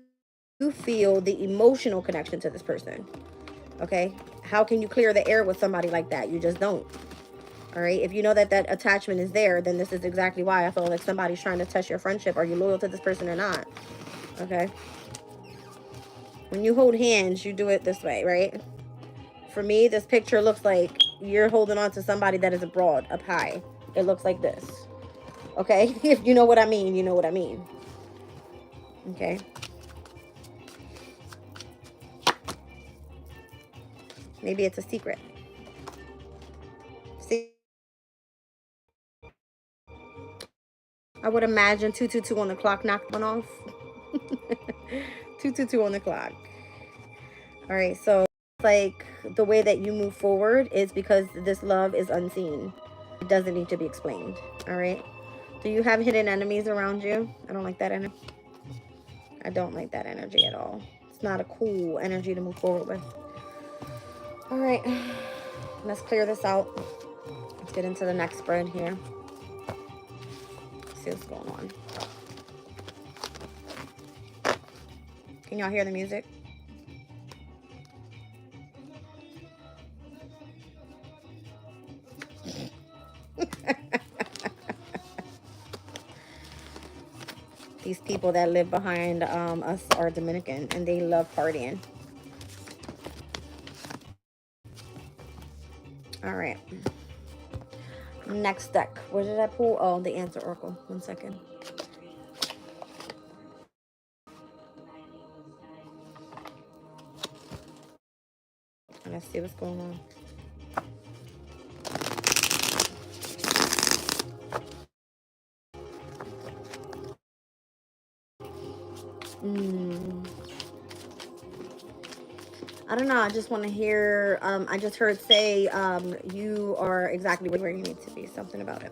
feel the emotional connection to this person. Okay. How can you clear the air with somebody like that? You just don't. All right. If you know that that attachment is there, then this is exactly why I feel like somebody's trying to test your friendship. Are you loyal to this person or not? Okay. When you hold hands, you do it this way, right? For me, this picture looks like you're holding on to somebody that is abroad, up high. It looks like this. Okay? If you know what I mean, you know what I mean. Okay? Maybe it's a secret. See? I would imagine 222 on the clock knocked one off. 222 on the clock. All right, so like the way that you move forward is because this love is unseen. It doesn't need to be explained. All right. Do you have hidden enemies around you? I don't like that energy. I don't like that energy at all. It's not a cool energy to move forward with. All right, let's clear this out. Let's get into the next spread here. See what's going on. Can y'all hear the music? These people that live behind us are Dominican and they love partying. All right. Next deck. Where did I pull? Oh, the answer oracle. 1 second. Let's see what's going on. I don't know. I just want to hear. I just heard say you are exactly where you need to be. Something about it.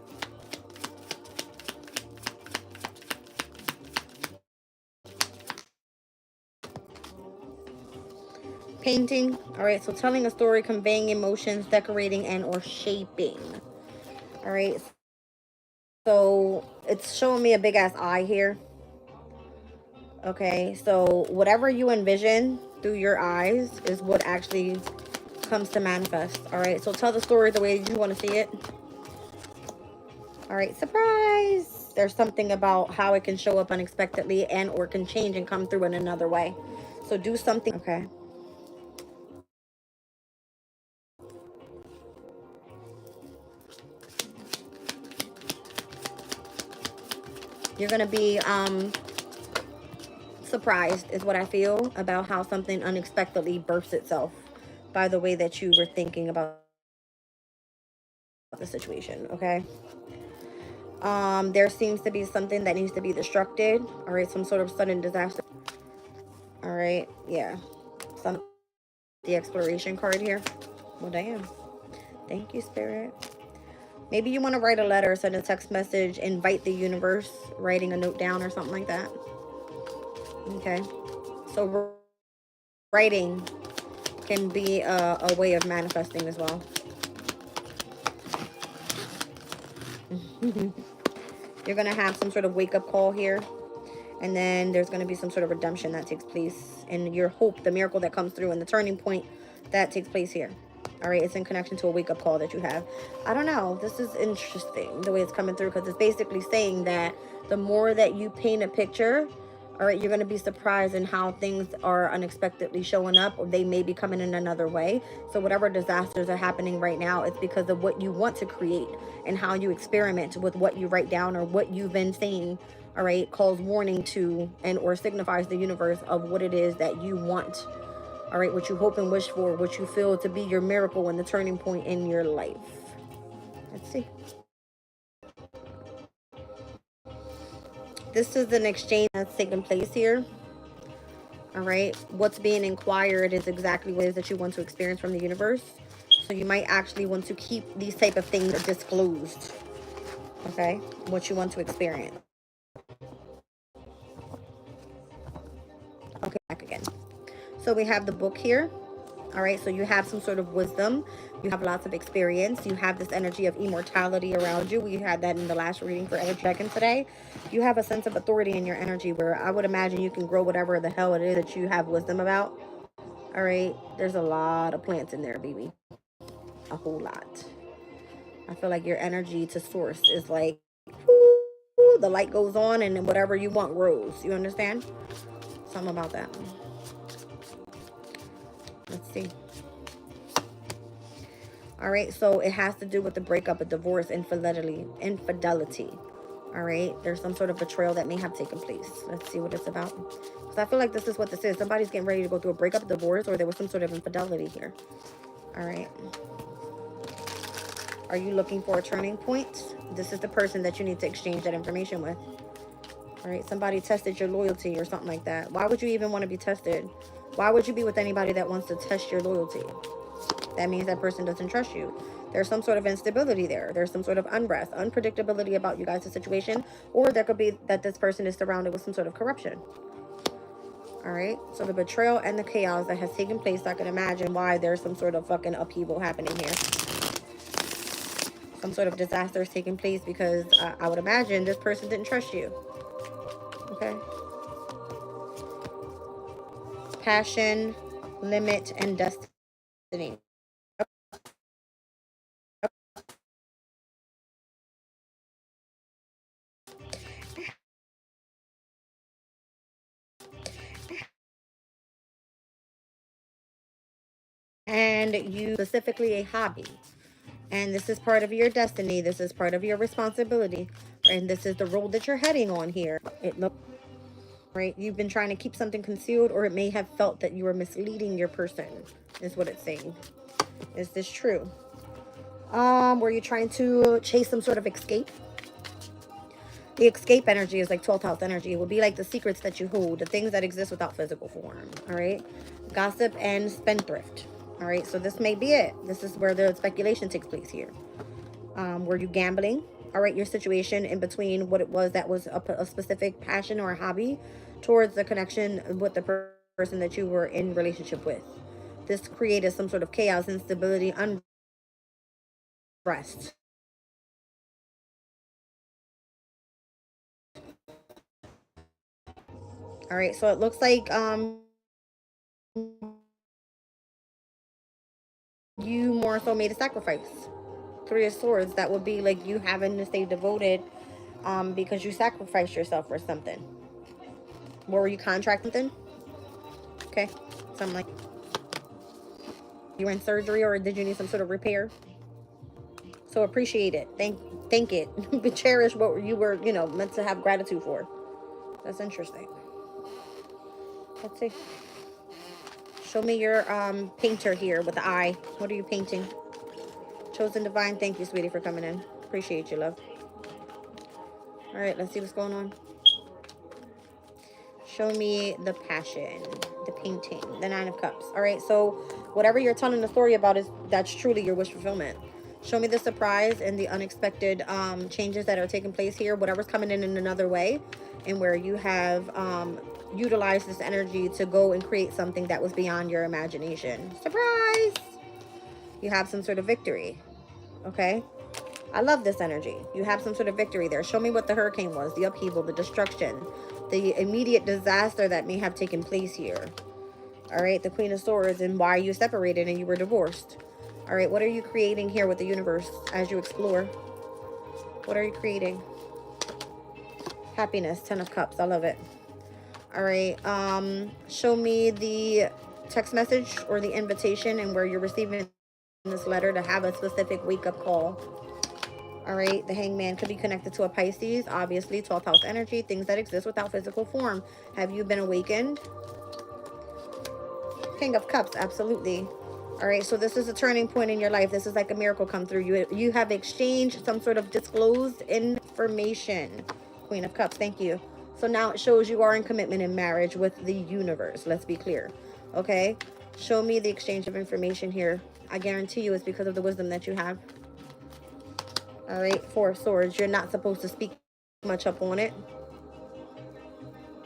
painting. All right, so telling a story, conveying emotions, decorating, and or shaping. All right, so it's showing me a big ass eye here. Okay, so whatever you envision through your eyes is what actually comes to manifest. All right, so tell the story the way you want to see it. All right, surprise. There's something about how it can show up unexpectedly and or can change and come through in another way. So do something. Okay. You're going to be surprised is what I feel about how something unexpectedly bursts itself by the way that you were thinking about the situation, okay? There seems to be something that needs to be destructed, all right? Some sort of sudden disaster, all right? Yeah, some the exploration card here. Well, damn. Thank you, Spirit. Maybe you want to write a letter, send a text message, invite the universe, writing a note down or something like that. Okay. So writing can be a way of manifesting as well. You're going to have some sort of wake-up call here. And then there's going to be some sort of redemption that takes place. And your hope, the miracle that comes through, and the turning point that takes place here. All right, it's in connection to a wake-up call that you have. I don't know. This is interesting, the way it's coming through, because it's basically saying that the more that you paint a picture, all right, you're going to be surprised in how things are unexpectedly showing up, or they may be coming in another way. So whatever disasters are happening right now, it's because of what you want to create and how you experiment with what you write down or what you've been saying. All right, calls warning to and or signifies the universe of what it is that you want. All right, what you hope and wish for, what you feel to be your miracle and the turning point in your life. Let's see. This is an exchange that's taking place here. All right, what's being inquired is exactly what it is that you want to experience from the universe. So you might actually want to keep these type of things disclosed. Okay, what you want to experience. Okay, back again. So we have the book here. All right, so you have some sort of wisdom. You have lots of experience. You have this energy of immortality around you. We had that in the last reading for energy check-in today. You have a sense of authority in your energy where I would imagine you can grow whatever the hell it is that you have wisdom about. All right, there's a lot of plants in there, baby. A whole lot. I feel like your energy to source is like, whoo, the light goes on and then whatever you want grows. You understand? Something about that. Let's see. All right, so it has to do with the breakup, a divorce, infidelity. All right, there's some sort of betrayal that may have taken place. Let's see what it's about. Because I feel like this is what this is. Somebody's getting ready to go through a breakup, a divorce, or there was some sort of infidelity here. All right. Are you looking for a turning point? This is the person that you need to exchange that information with. All right, somebody tested your loyalty or something like that. Why would you even want to be tested? Why would you be with anybody that wants to test your loyalty? That means that person doesn't trust you. There's some sort of instability there. There's some sort of unrest, unpredictability about you guys' situation. Or there could be that this person is surrounded with some sort of corruption. All right. So the betrayal and the chaos that has taken place, I can imagine why there's some sort of fucking upheaval happening here. Some sort of disaster is taking place because I would imagine this person didn't trust you. Okay. Passion, limit, and destiny. And you specifically a hobby. And this is part of your destiny. This is part of your responsibility. And this is the road that you're heading on here. It looks right. You've been trying to keep something concealed, or it may have felt that you were misleading your person, is what it's saying. Is this true? Were you trying to chase some sort of escape? The escape energy is like 12th house energy. It will be like the secrets that you hold, the things that exist without physical form. All right. Gossip and spendthrift. All right. So this may be it. This is where the speculation takes place here. Were you gambling? All right. Your situation in between what it was that was a specific passion or a hobby towards the connection with the person that you were in relationship with. This created some sort of chaos, instability, unrest. All right, so it looks like you more so made a sacrifice. Three of Swords, that would be like you having to stay devoted because you sacrificed yourself for something. What were you contracting then? Okay, something like you were in surgery, or did you need some sort of repair? So appreciate it. Thank it. But cherish what you were, you know, meant to have gratitude for. That's interesting. Let's see. Show me your painter here with the eye. What are you painting? Chosen Divine, thank you, sweetie, for coming in. Appreciate you, love. All right, let's see what's going on. Show me the passion, the painting, the Nine of Cups. All right, so whatever you're telling the story about, that's truly your wish fulfillment. Show me the surprise and the unexpected changes that are taking place here. Whatever's coming in another way, and where you have utilized this energy to go and create something that was beyond your imagination. Surprise! You have some sort of victory. Okay? I love this energy. You have some sort of victory there. Show me what the hurricane was, the upheaval, the destruction, the immediate disaster that may have taken place here. All right, the Queen of Swords, and why you separated and you were divorced. All right, what are you creating here with the universe as you explore? What are you creating? Happiness, Ten of Cups. I love it. All right, show me the text message or the invitation and where you're receiving this letter to have a specific wake-up call. All right, the Hangman could be connected to a Pisces, obviously, 12th house energy, things that exist without physical form. Have you been awakened? King of Cups, absolutely. All right, so this is a turning point in your life. This is like a miracle come through. You have exchanged some sort of disclosed information. Queen of Cups, thank you. So now it shows you are in commitment in marriage with the universe. Let's be clear. Okay, show me the exchange of information here. I guarantee you it's because of the wisdom that you have. All right, Four of Swords. You're not supposed to speak much up on it.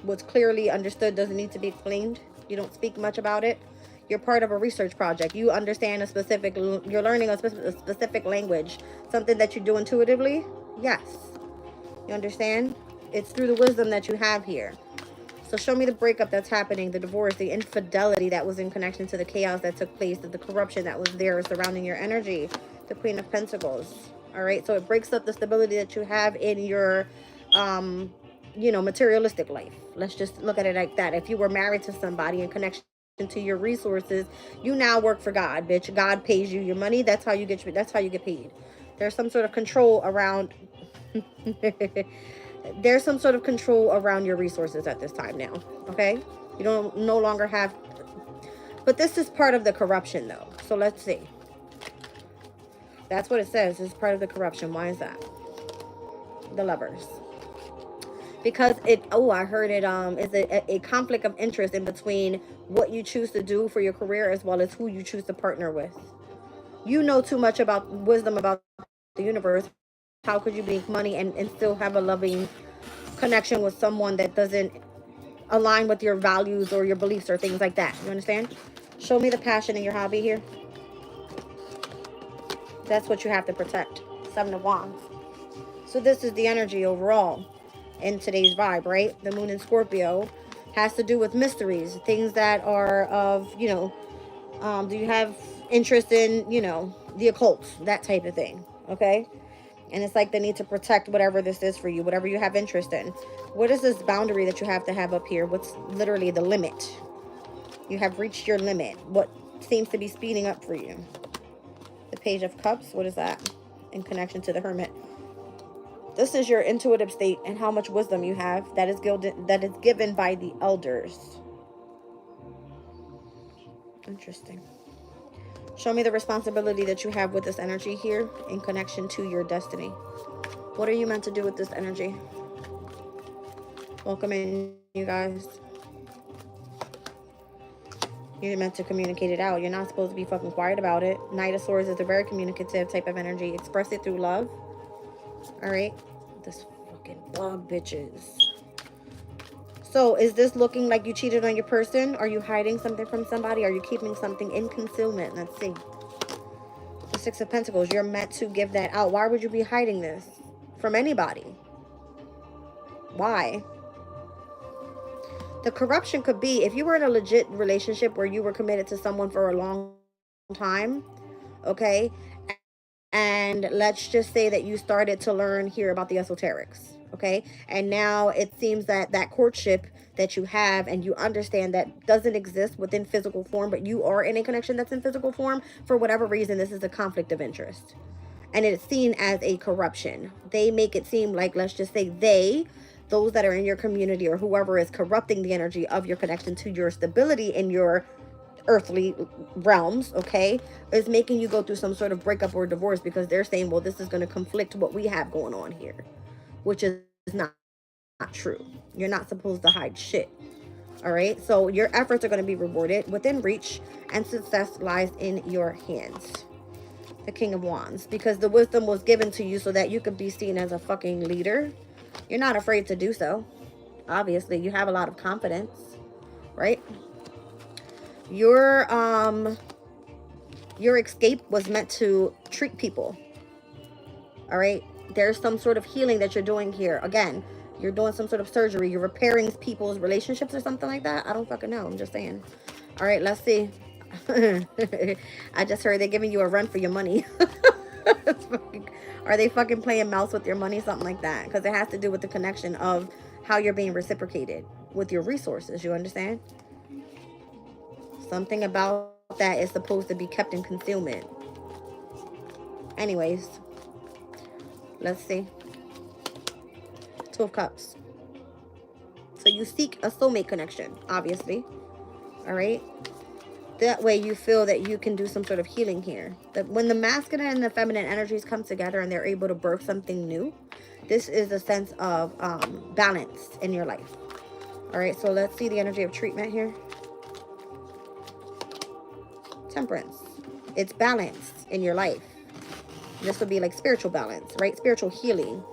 What's clearly understood doesn't need to be explained. You don't speak much about it. You're part of a research project. You understand a specific, you're learning a specific language. Something that you do intuitively. Yes. You understand? It's through the wisdom that you have here. So show me the breakup that's happening, the divorce, the infidelity that was in connection to the chaos that took place, the corruption that was there surrounding your energy, the Queen of Pentacles. All right, so it breaks up the stability that you have in your, you know, materialistic life. Let's just look at it like that. If you were married to somebody in connection to your resources, you now work for God, bitch. God pays you your money. That's how you get paid. There's some sort of control around. There's some sort of control around your resources at this time now. Okay, you don't no longer have. But this is part of the corruption, though. So let's see. That's what it says. It's part of the corruption. Why is that? The Lovers. Because it, oh, I heard it is a conflict of interest in between what you choose to do for your career as well as who you choose to partner with. You know too much about wisdom about the universe. How could you make money and still have a loving connection with someone that doesn't align with your values or your beliefs or things like that? You understand? Show me the passion in your hobby here. That's what you have to protect. Seven of Wands. So this is the energy overall in today's vibe, right? The moon in Scorpio has to do with mysteries, things that are of, you know, do you have interest in, you know, the occult, that type of thing, okay? And it's like the need to protect whatever this is for you, whatever you have interest in. What is this boundary that you have to have up here? What's literally the limit? You have reached your limit. What seems to be speeding up for you? The Page of Cups, what is that? In connection to the Hermit. This is your intuitive state and how much wisdom you have that is given by the elders. Interesting. Show me the responsibility that you have with this energy here in connection to your destiny. What are you meant to do with this energy? Welcome in, you guys. You're meant to communicate it out. You're not supposed to be fucking quiet about it. Knight of Swords is a very communicative type of energy. Express it through love. All right. This fucking bug, bitches. So is this looking like you cheated on your person? Are you hiding something from somebody? Are you keeping something in concealment? Let's see. The Six of Pentacles. You're meant to give that out. Why would you be hiding this from anybody? Why? The corruption could be if you were in a legit relationship where you were committed to someone for a long time, okay? And let's just say that you started to learn here about the esoterics, okay? And now it seems that that courtship that you have and you understand that doesn't exist within physical form, but you are in a connection that's in physical form. For whatever reason, this is a conflict of interest. And it's seen as a corruption. They make it seem like, let's just say those that are in your community or whoever is corrupting the energy of your connection to your stability in your earthly realms, okay, is making you go through some sort of breakup or divorce because they're saying, well, this is going to conflict what we have going on here, which is not true. You're not supposed to hide shit. All right. So your efforts are going to be rewarded within reach and success lies in your hands. The King of Wands, because the wisdom was given to you so that you could be seen as a fucking leader. You're not afraid to do so. Obviously, you have a lot of confidence, right? Your escape was meant to treat people. All right? There's some sort of healing that you're doing here. Again, you're doing some sort of surgery. You're repairing people's relationships or something like that. I don't fucking know. I'm just saying. All right, let's see. I just heard they're giving you a run for your money. Are they fucking playing mouse with your money? Something like that. Because it has to do with the connection of how you're being reciprocated with your resources. You understand? Something about that is supposed to be kept in concealment. Anyways, let's see. Two of Cups. So you seek a soulmate connection, obviously. All right? That way you feel that you can do some sort of healing here. That when the masculine and the feminine energies come together and they're able to birth something new, this is a sense of balance in your life. All right, so let's see the energy of treatment here. Temperance. It's balance in your life. This would be like spiritual balance, right? Spiritual healing.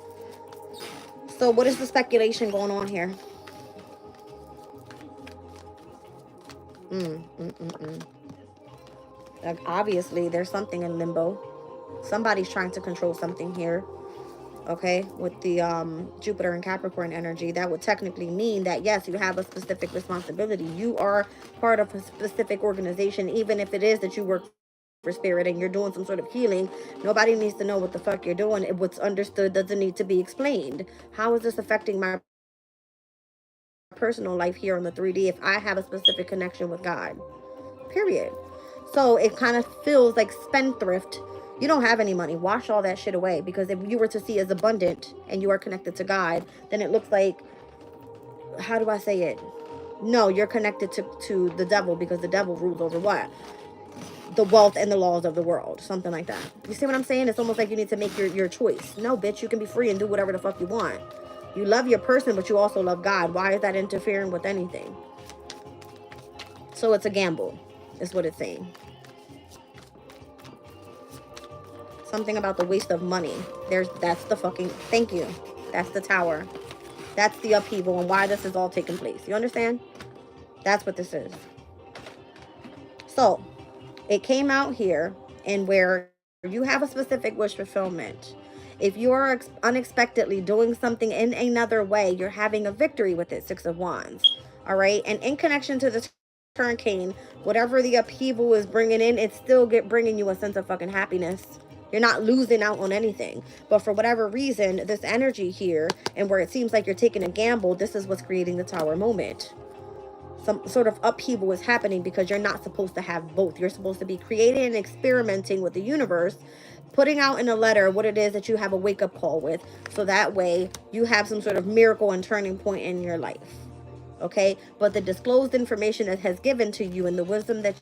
So what is the speculation going on here? Like, obviously, there's something in limbo. Somebody's trying to control something here. Okay, with the Jupiter and Capricorn energy, that would technically mean that, yes, you have a specific responsibility. You are part of a specific organization, even if it is that you work for spirit and you're doing some sort of healing. Nobody needs to know what the fuck you're doing. What's understood doesn't need to be explained. How is this affecting my personal life here on the 3D if I have a specific connection with God? Period. So it kind of feels like spendthrift. You don't have any money. Wash all that shit away, because if you were to see as abundant and you are connected to God, then it looks like, how do I say it? No, you're connected to the devil, because the devil rules over what? The wealth and the laws of the world. Something like that. You see what I'm saying? It's almost like you need to make your choice. No, bitch, you can be free and do whatever the fuck you want. You love your person, but you also love God. Why is that interfering with anything? So it's a gamble, is what it's saying. Something about the waste of money. That's the fucking, thank you. That's the Tower. That's the upheaval and why this is all taking place. You understand? That's what this is. So it came out here, and where you have a specific wish fulfillment. If you are unexpectedly doing something in another way, you're having a victory with it. Six of Wands. All right. And in connection to the hurricane, whatever the upheaval is bringing in, it's still bringing you a sense of fucking happiness. You're not losing out on anything. But for whatever reason, this energy here, and where it seems like you're taking a gamble, this is what's creating the Tower moment. Some sort of upheaval is happening because you're not supposed to have both. You're supposed to be creating and experimenting with the universe, putting out in a letter what it is that you have a wake-up call with, so that way you have some sort of miracle and turning point in your life. Okay? But the disclosed information that has given to you and the wisdom that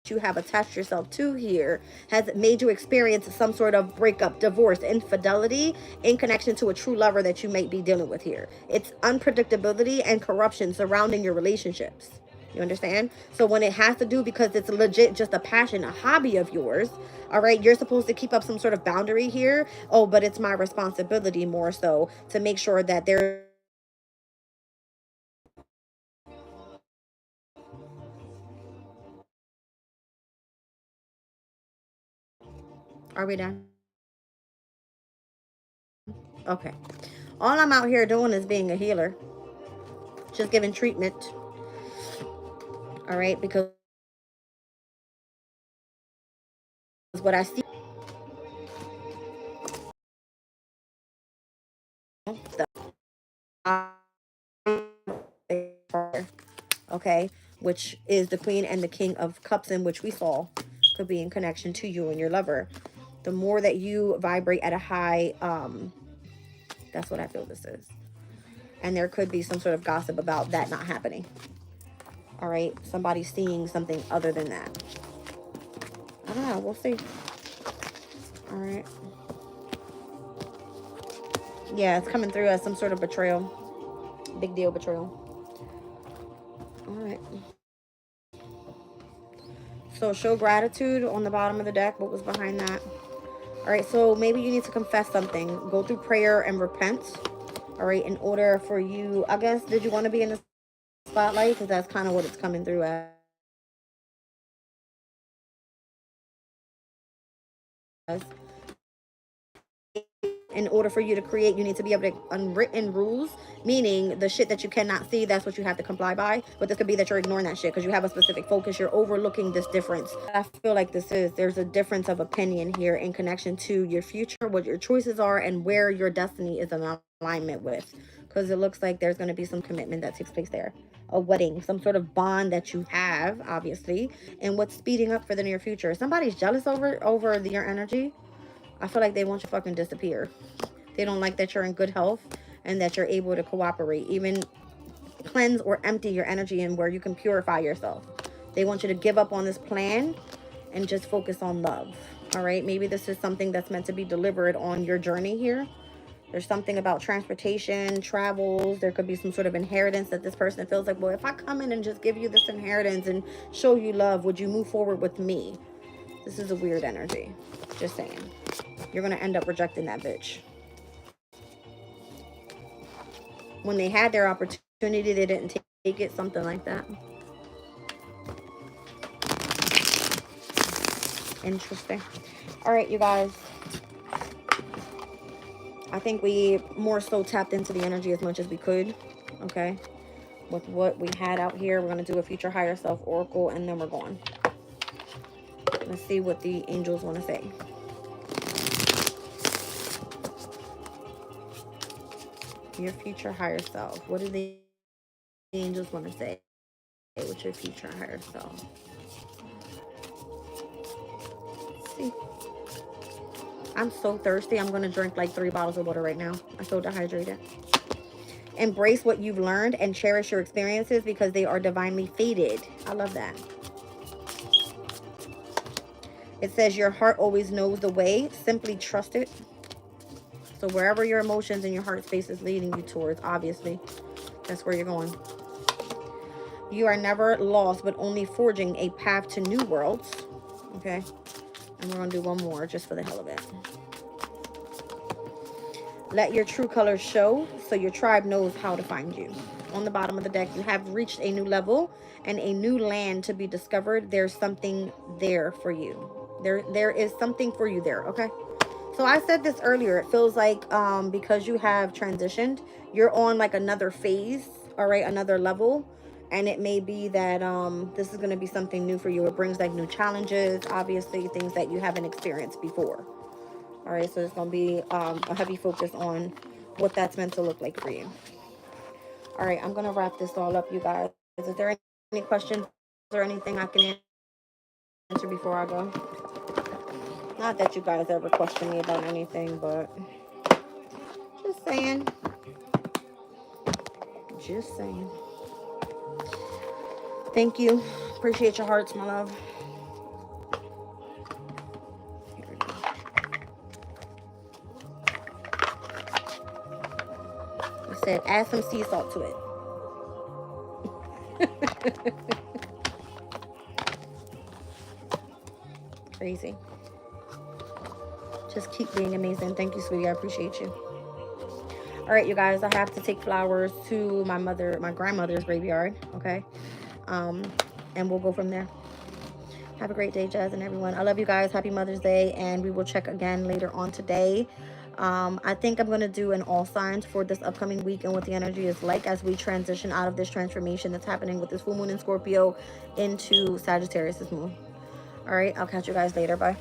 you have attached yourself to here has made you experience some sort of breakup, divorce, infidelity in connection to a true lover that you might be dealing with here. It's unpredictability and corruption surrounding your relationships. You understand? So when it has to do, because it's legit just a passion, a hobby of yours, all right, you're supposed to keep up some sort of boundary here. Oh, but it's my responsibility more so to make sure that there Are we done? Okay. All I'm out here doing is being a healer. Just giving treatment. All right, because what I see, okay, which is the Queen and the King of Cups, in which we saw could be in connection to you and your lover. The more that you vibrate at a high, that's what I feel this is. And there could be some sort of gossip about that not happening. All right, somebody seeing something other than that. I don't know, we'll see. All right. Yeah, it's coming through as some sort of betrayal. Big deal betrayal. All right. So show gratitude on the bottom of the deck. What was behind that? All right, so maybe you need to confess something. Go through prayer and repent. All right, in order for you, I guess, did you want to be in the spotlight? Because that's kind of what it's coming through as. In order for you to create, you need to be able to unwritten rules, meaning the shit that you cannot see, that's what you have to comply by. But this could be that you're ignoring that shit because you have a specific focus. You're overlooking this difference. I feel like there's a difference of opinion here in connection to your future, what your choices are, and where your destiny is in alignment with. Because it looks like there's going to be some commitment that takes place there. A wedding, some sort of bond that you have, obviously, and what's speeding up for the near future. Somebody's jealous over your energy. I feel like they want you to fucking disappear. They don't like that you're in good health and that you're able to cooperate. Even cleanse or empty your energy and where you can purify yourself. They want you to give up on this plan and just focus on love. All right? Maybe this is something that's meant to be delivered on your journey here. There's something about transportation, travels. There could be some sort of inheritance that this person feels like, well, if I come in and just give you this inheritance and show you love, would you move forward with me? This is a weird energy. Just saying. You're going to end up rejecting that bitch. When they had their opportunity, they didn't take it, something like that. Interesting. All right, you guys. I think we more so tapped into the energy as much as we could. Okay. With what we had out here, we're going to do a future higher self oracle, and then we're going. Let's see what the angels want to say. Your future higher self. What do the angels want to say with your future higher self? Let's see. I'm so thirsty. I'm going to drink like 3 bottles of water right now. I'm so dehydrated. Embrace what you've learned and cherish your experiences because they are divinely fated. I love that. It says your heart always knows the way. Simply trust it. So wherever your emotions and your heart space is leading you towards, obviously, that's where you're going. You are never lost, but only forging a path to new worlds. Okay. And we're going to do one more just for the hell of it. Let your true colors show so your tribe knows how to find you. On the bottom of the deck, you have reached a new level and a new land to be discovered. There's something there for you. There is something for you there, okay? So I said this earlier. It feels like because you have transitioned, you're on like another phase, all right, another level. And it may be that this is going to be something new for you. It brings like new challenges, obviously, things that you haven't experienced before. All right, so it's going to be a heavy focus on what that's meant to look like for you. All right, I'm going to wrap this all up, you guys. Is there any questions or anything I can answer before I go? Not that you guys ever question me about anything, but just saying. Just saying. Thank you. Appreciate your hearts, my love. Here we go. I said add some sea salt to it. Crazy. Just keep being amazing. Thank you, sweetie. I appreciate you. All right, you guys, I have to take flowers to my grandmother's graveyard, okay? And we'll go from there. Have a great day, Jazz, and everyone. I love you guys. Happy Mother's Day, and we will check again later on today. I think I'm going to do an all signs for this upcoming week and what the energy is like as we transition out of this transformation that's happening with this full moon in Scorpio into Sagittarius' moon. All right, I'll catch you guys later. Bye.